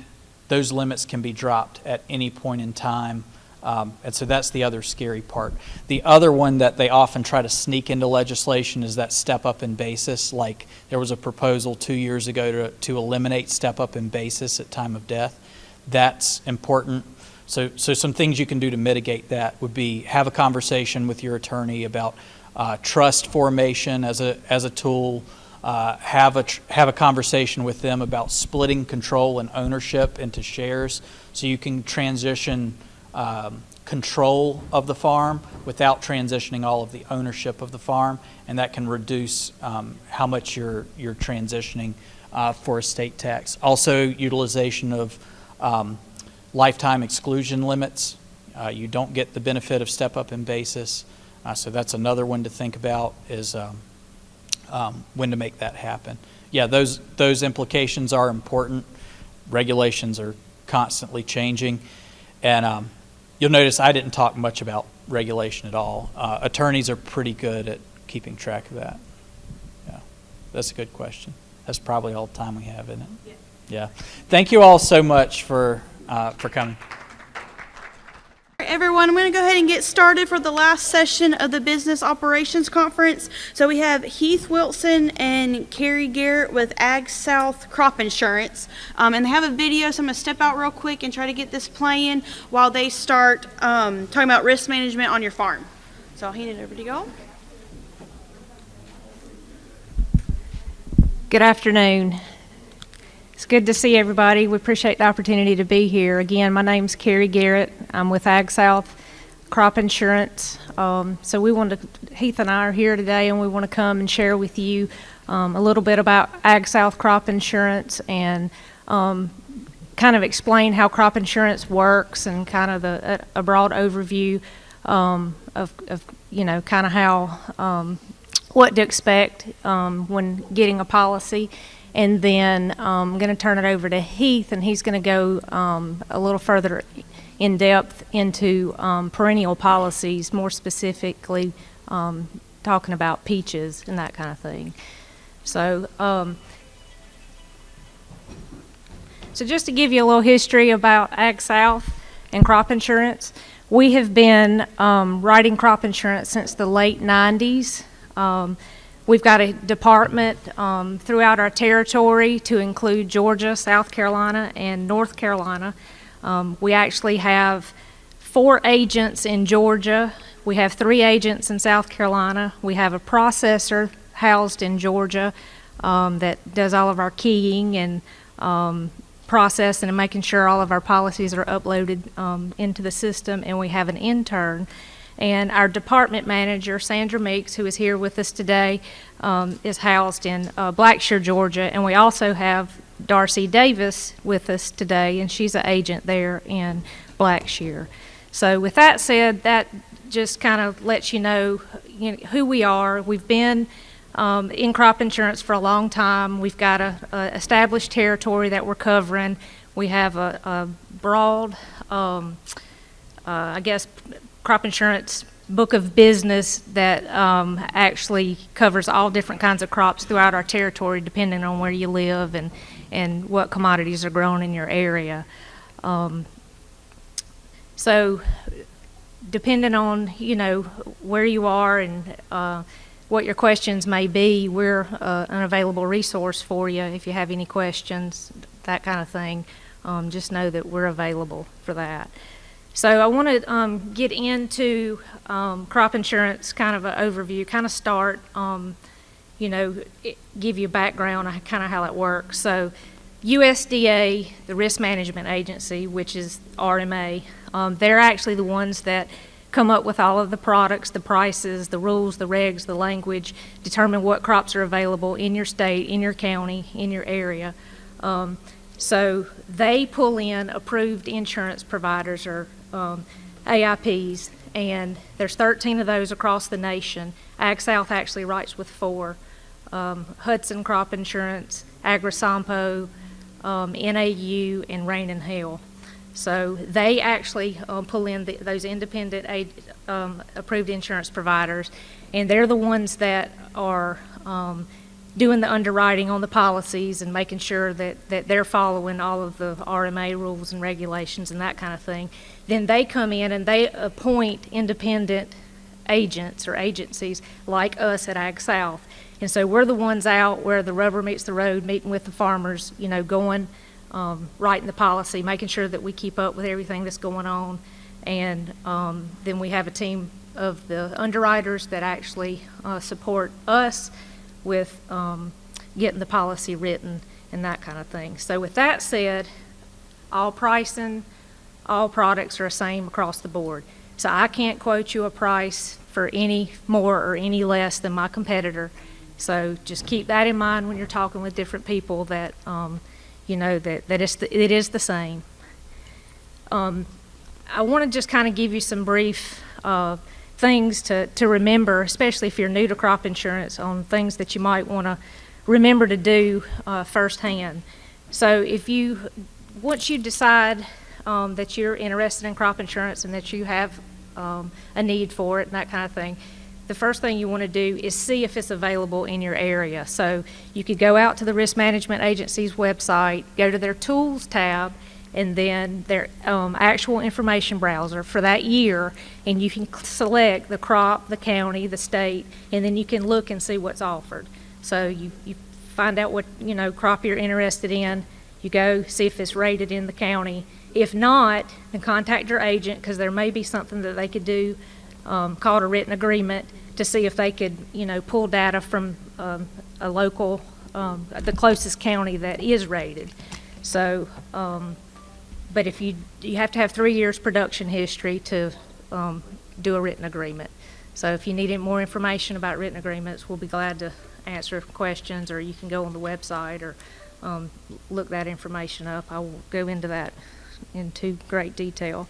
those limits can be dropped at any point in time. And so that's the other scary part. The other one that they often try to sneak into legislation is that step up in basis. Like there was a proposal 2 years ago to eliminate step up in basis at time of death. That's important. So some things you can do to mitigate that would be have a conversation with your attorney about trust formation as a tool. Have a conversation with them about splitting control and ownership into shares so you can transition control of the farm without transitioning all of the ownership of the farm, and that can reduce how much you're transitioning for estate tax. Also, utilization of lifetime exclusion limits. You don't get the benefit of step-up in basis. So that's another one to think about, is when to make that happen. Yeah, those implications are important. Regulations are constantly changing. And you'll notice I didn't talk much about regulation at all. Attorneys are pretty good at keeping track of that. Yeah, that's a good question. That's probably all the time we have, isn't it? Yeah. Thank you all so much for coming. All right, everyone, I'm going to go ahead and get started for the last session of the Business Operations Conference. So we have Heath Wilson and Carrie Garrett with Ag South Crop Insurance. And they have a video, so I'm going to step out real quick and try to get this playing while they start talking about risk management on your farm. So I'll hand it over to y'all. Good afternoon. It's good to see everybody. We appreciate the opportunity to be here. Again, my name's Carrie Garrett. I'm with Ag South Crop Insurance. So Heath and I are here today, and we want to come and share with you a little bit about Ag South Crop Insurance and kind of explain how crop insurance works and kind of a broad overview of kind of how what to expect when getting a policy. And then I'm going to turn it over to Heath, and he's going to go a little further in depth into perennial policies, more specifically talking about peaches and that kind of thing. So, so just to give you a little history about Ag South and crop insurance, we have been writing crop insurance since the late 90s. We've got a department throughout our territory to include Georgia, South Carolina, and North Carolina. We actually have 4 agents in Georgia. We have 3 agents in South Carolina. We have a processor housed in Georgia that does all of our keying and processing and making sure all of our policies are uploaded into the system. And we have an intern. And our department manager, Sandra Meeks, who is here with us today, is housed in Blackshear, Georgia. And we also have Darcy Davis with us today, and she's an agent there in Blackshear. So with that said, that just kind of lets you know who we are. We've been in crop insurance for a long time. We've got a established territory that we're covering. We have a broad, crop insurance book of business that actually covers all different kinds of crops throughout our territory, depending on where you live and what commodities are grown in your area. So depending on where you are and what your questions may be, we're an available resource for you if you have any questions, that kind of thing. Just know that we're available for that. So I want to get into crop insurance, kind of an overview, kind of start, give you a background on kind of how it works. So USDA, the Risk Management Agency, which is RMA, they're actually the ones that come up with all of the products, the prices, the rules, the regs, the language, determine what crops are available in your state, in your county, in your area. So they pull in approved insurance providers, or AIPs, and there's 13 of those across the nation. Ag South actually writes with 4. Hudson Crop Insurance, AgriSampo, NAU, and Rain and Hail. So they actually pull in those independent approved insurance providers, and they're the ones that are doing the underwriting on the policies and making sure that they're following all of the RMA rules and regulations and that kind of thing. Then they come in and they appoint independent agents or agencies like us at Ag South. And so we're the ones out where the rubber meets the road, meeting with the farmers, going, writing the policy, making sure that we keep up with everything that's going on. And then we have a team of the underwriters that actually support us with getting the policy written and that kind of thing. So with that said, all pricing, all products are the same across the board. So I can't quote you a price for any more or any less than my competitor. So just keep that in mind when you're talking with different people, that it is the same. I want to just kind of give you some brief things to remember, especially if you're new to crop insurance, on things that you might want to remember to do firsthand. So once you decide that you're interested in crop insurance and that you have a need for it and that kind of thing, the first thing you want to do is see if it's available in your area. So you could go out to the Risk Management Agency's website, go to their Tools tab, and then their actual information browser for that year, and you can select the crop, the county, the state, and then you can look and see what's offered. So you find out what crop you're interested in, you go see if it's rated in the county. If not, then contact your agent, because there may be something that they could do called a written agreement to see if they could pull data from a local, the closest county that is rated. So but if you have to have 3 years production history to do a written agreement. So if you need any more information about written agreements, we'll be glad to answer questions, or you can go on the website or look that information up. I will go into that into great detail.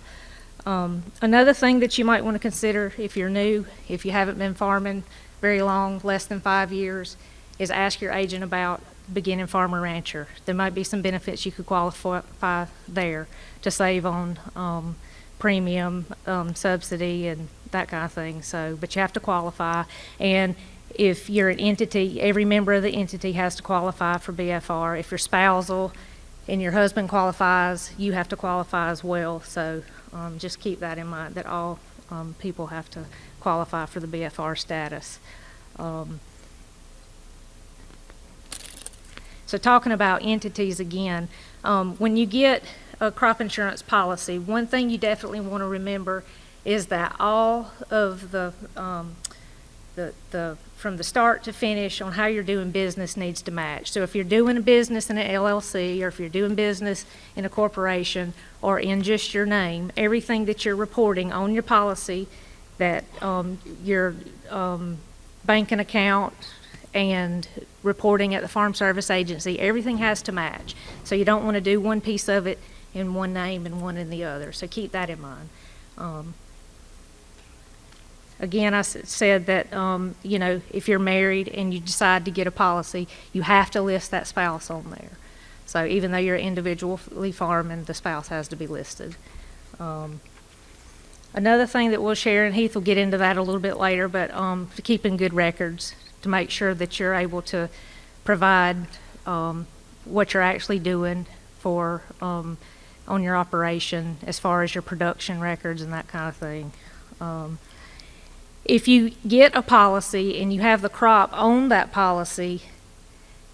Another thing that you might want to consider if you're new, if you haven't been farming very long, less than 5 years, is ask your agent about beginning farmer rancher. There might be some benefits you could qualify there to save on premium, subsidy, and that kind of thing. So, but you have to qualify. And if you're an entity, every member of the entity has to qualify for BFR. If you're spousal and your husband qualifies, you have to qualify as well. So just keep that in mind, that all people have to qualify for the BFR status. So talking about entities again, when you get a crop insurance policy, one thing you definitely want to remember is that all of the from the start to finish on how you're doing business needs to match. So if you're doing a business in an LLC, or if you're doing business in a corporation, or in just your name, everything that you're reporting on your policy, that your banking account and reporting at the Farm Service Agency, everything has to match. So you don't want to do one piece of it in one name and one in the other. So keep that in mind. Again, I said that, if you're married and you decide to get a policy, you have to list that spouse on there. So even though you're individually farming, the spouse has to be listed. Another thing that we'll share, and Heath will get into that a little bit later, but to keeping good records, to make sure that you're able to provide what you're actually doing for on your operation as far as your production records and that kind of thing. If you get a policy and you have the crop on that policy,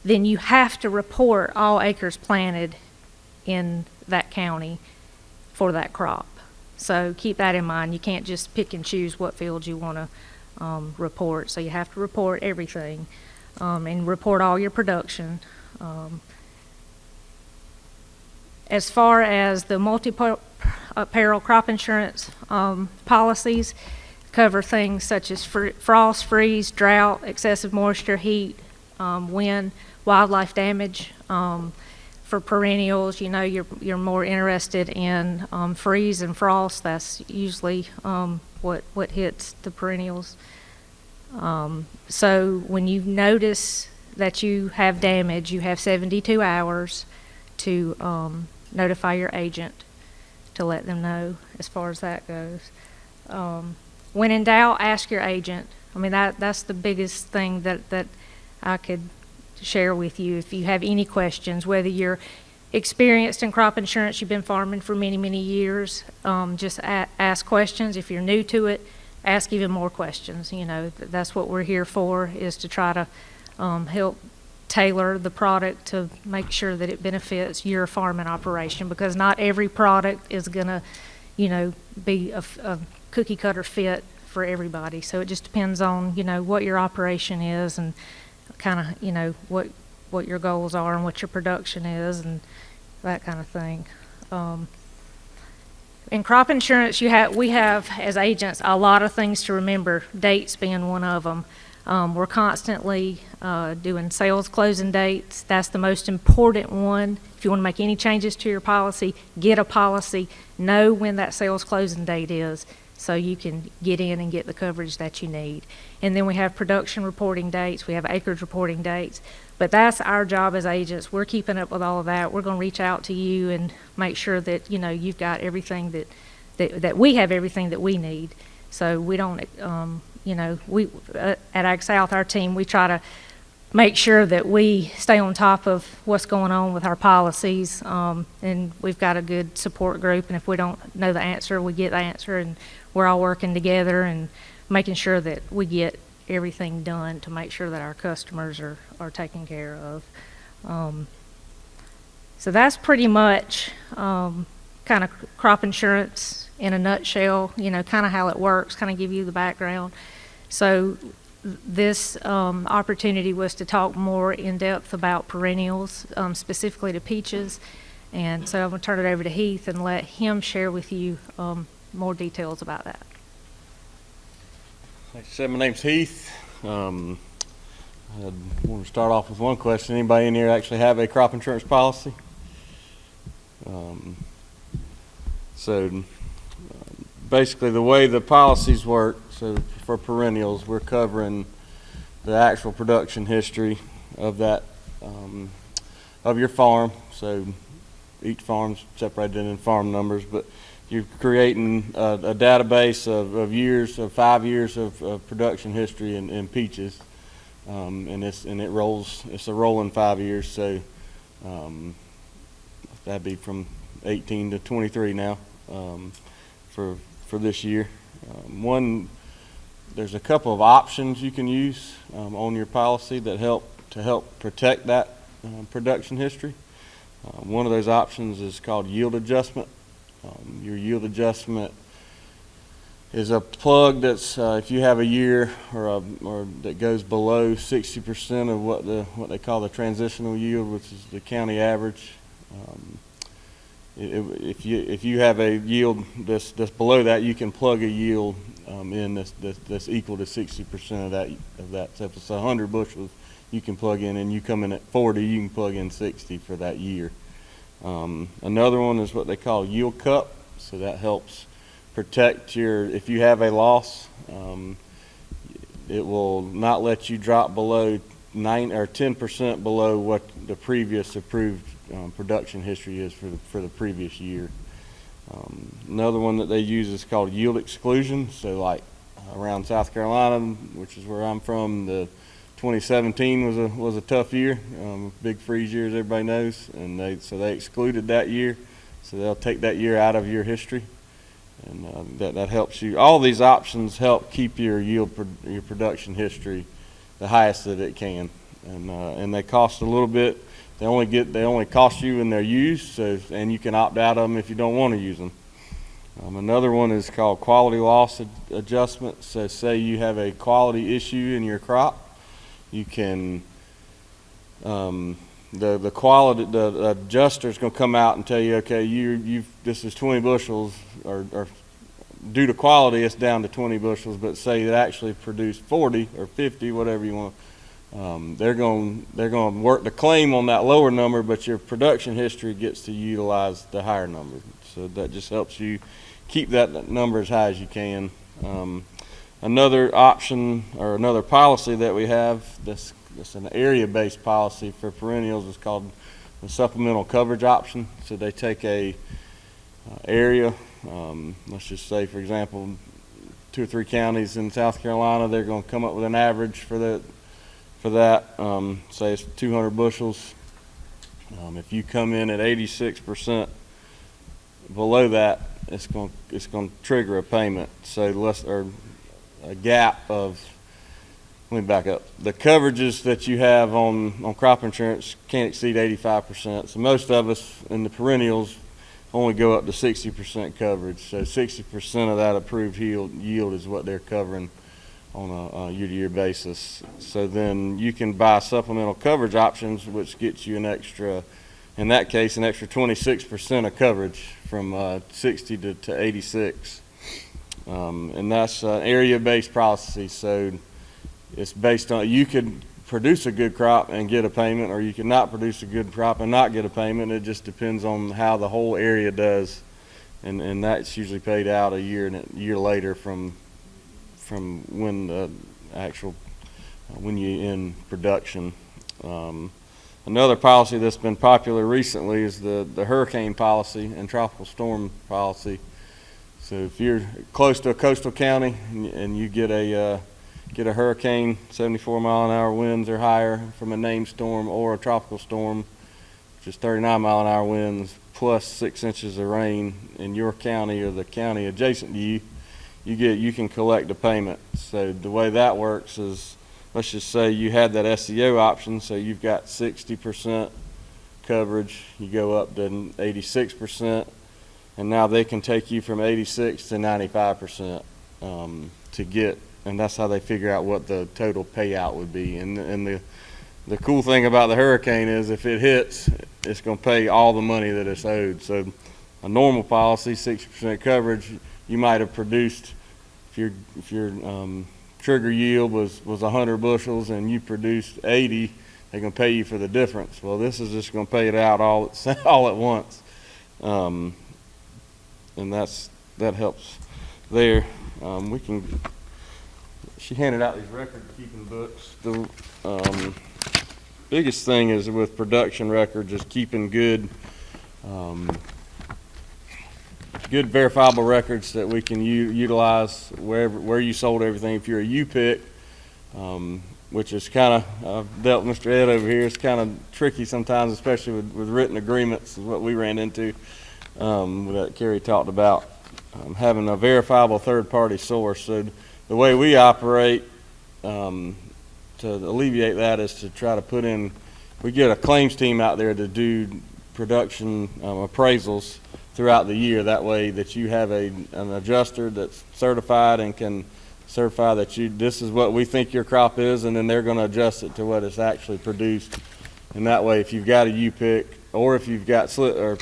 then you have to report all acres planted in that county for that crop. So keep that in mind. You can't just pick and choose what fields you want to report. So you have to report everything and report all your production. As far as the multi-peril crop insurance policies, cover things such as frost, freeze, drought, excessive moisture, heat, wind, wildlife damage. For perennials, you're more interested in freeze and frost. That's usually what hits the perennials. So when you notice that you have damage, you have 72 hours to notify your agent to let them know as far as that goes. When in doubt, ask your agent. I mean, that's the biggest thing that I could share with you. If you have any questions, whether you're experienced in crop insurance, you've been farming for many, many years, just ask questions. If you're new to it, ask even more questions. That's what we're here for, is to try to help tailor the product to make sure that it benefits your farming operation, because not every product is going to, be a cookie cutter fit for everybody. So it just depends on, what your operation is and kind of, what your goals are and what your production is and that kind of thing. In crop insurance, we have as agents a lot of things to remember, dates being one of them. We're constantly doing sales closing dates. That's the most important one. If you want to make any changes to your policy, get a policy, know when that sales closing date is, so you can get in and get the coverage that you need. And then we have production reporting dates, we have acreage reporting dates, but that's our job as agents. We're keeping up with all of that. We're going to reach out to you and make sure that, you know, you've got everything that we have everything that we need. So we don't, you know, we at Ag South, our team, we try to make sure that we stay on top of what's going on with our policies, and we've got a good support group, and if we don't know the answer, we get the answer, and we're all working together and making sure that we get everything done to make sure that our customers are taken care of. So that's pretty much kind of crop insurance in a nutshell, you know, kind of how it works, kind of give you the background. So this opportunity was to talk more in depth about perennials, specifically to peaches. And so I'm going to turn it over to Heath and let him share with you more details about that. Like I said, my name's Heath. I want to start off with one question. Anybody in here actually have a crop insurance policy? Basically the way the policies work, so for perennials, we're covering the actual production history of that, of your farm. So each farm's separated in farm numbers, but you're creating a database of years, of 5 years of production history in peaches, and it rolls. It's a rolling 5 years, so that'd be from 18 to 23 now for this year. There's a couple of options you can use on your policy that help protect that production history. One of those options is called yield adjustment. Your yield adjustment is a plug that's if you have a year or that goes below 60% of what they call the transitional yield, which is the county average. If you have a yield that's below that, you can plug a yield in that's equal to 60% of that. So if it's 100 bushels, you can plug in, and you come in at 40, you can plug in 60 for that year. Another one is what they call yield cup. So that helps protect if you have a loss, it will not let you drop below 9 or 10% below what the previous approved production history is for the previous year. Another one that they use is called yield exclusion. So like around South Carolina, which is where I'm from, the 2017 was a tough year, big freeze year, as everybody knows, and they excluded that year. So they'll take that year out of your history, and that helps you. All these options help keep your your production history the highest that it can, and they cost a little bit. They only cost you when they're used, and you can opt out of them if you don't want to use them. Another one is called quality loss adjustment. So say you have a quality issue in your crop, you can the adjuster's going to come out and tell you, okay, this is 20 bushels, or due to quality it's down to 20 bushels, but say it actually produced 40 or 50, whatever you want. They're going to work the claim on that lower number, but your production history gets to utilize the higher number. So that just helps you keep that number as high as you can. Another option or another policy that we have that's an area-based policy for perennials is called the supplemental coverage option. So they take a area, let's just say, for example, 2 or 3 counties in South Carolina. They're going to come up with an average for that. Say it's 200 bushels. If you come in at 86% below that, it's going to trigger a payment. So a gap of. Let me back up. The coverages that you have on crop insurance can't exceed 85%. So most of us in the perennials only go up to 60% coverage. So 60% of that approved yield is what they're covering on a year-to-year basis. So then you can buy supplemental coverage options, which gets you an extra 26% of coverage from 60 to 86. And that's an area-based policy. So it's based on, you could produce a good crop and get a payment, or you could not produce a good crop and not get a payment. It just depends on how the whole area does, and that's usually paid out a year later from when the actual when you in production. Another policy that's been popular recently is the hurricane policy and tropical storm policy. So if you're close to a coastal county and you get a hurricane, 74-mile-an-hour winds or higher from a named storm, or a tropical storm, which is 39-mile-an-hour winds plus 6 inches of rain in your county or the county adjacent to you, you can collect a payment. So the way that works is, let's just say you had that SEO option, so you've got 60% coverage, you go up to 86%, and now they can take you from 86 to 95% to get, and that's how they figure out what the total payout would be. And the cool thing about the hurricane is if it hits, it's going to pay all the money that it's owed. So a normal policy, 60% coverage, you might have produced, if your trigger yield was 100 bushels and you produced 80, they're going to pay you for the difference. Well, this is just going to pay it out all at once, and that helps there. She handed out these record keeping books. The biggest thing is with production records is keeping good verifiable records that we can utilize where you sold everything. If you're a U-pick, which is kind of, I've dealt with Mr. Ed over here, it's kind of tricky sometimes, especially with written agreements, is what we ran into, that Kerry talked about, having a verifiable third-party source. So the way we operate to alleviate that is to try to put in, we get a claims team out there to do production appraisals throughout the year. That way that you have an adjuster that's certified and can certify that this is what we think your crop is, and then they're going to adjust it to what it's actually produced. And that way, if you've got a U-pick, or if you've got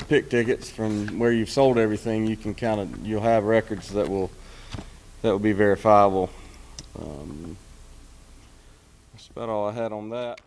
pick tickets from where you've sold everything, you can you'll have records that will be verifiable. That's about all I had on that.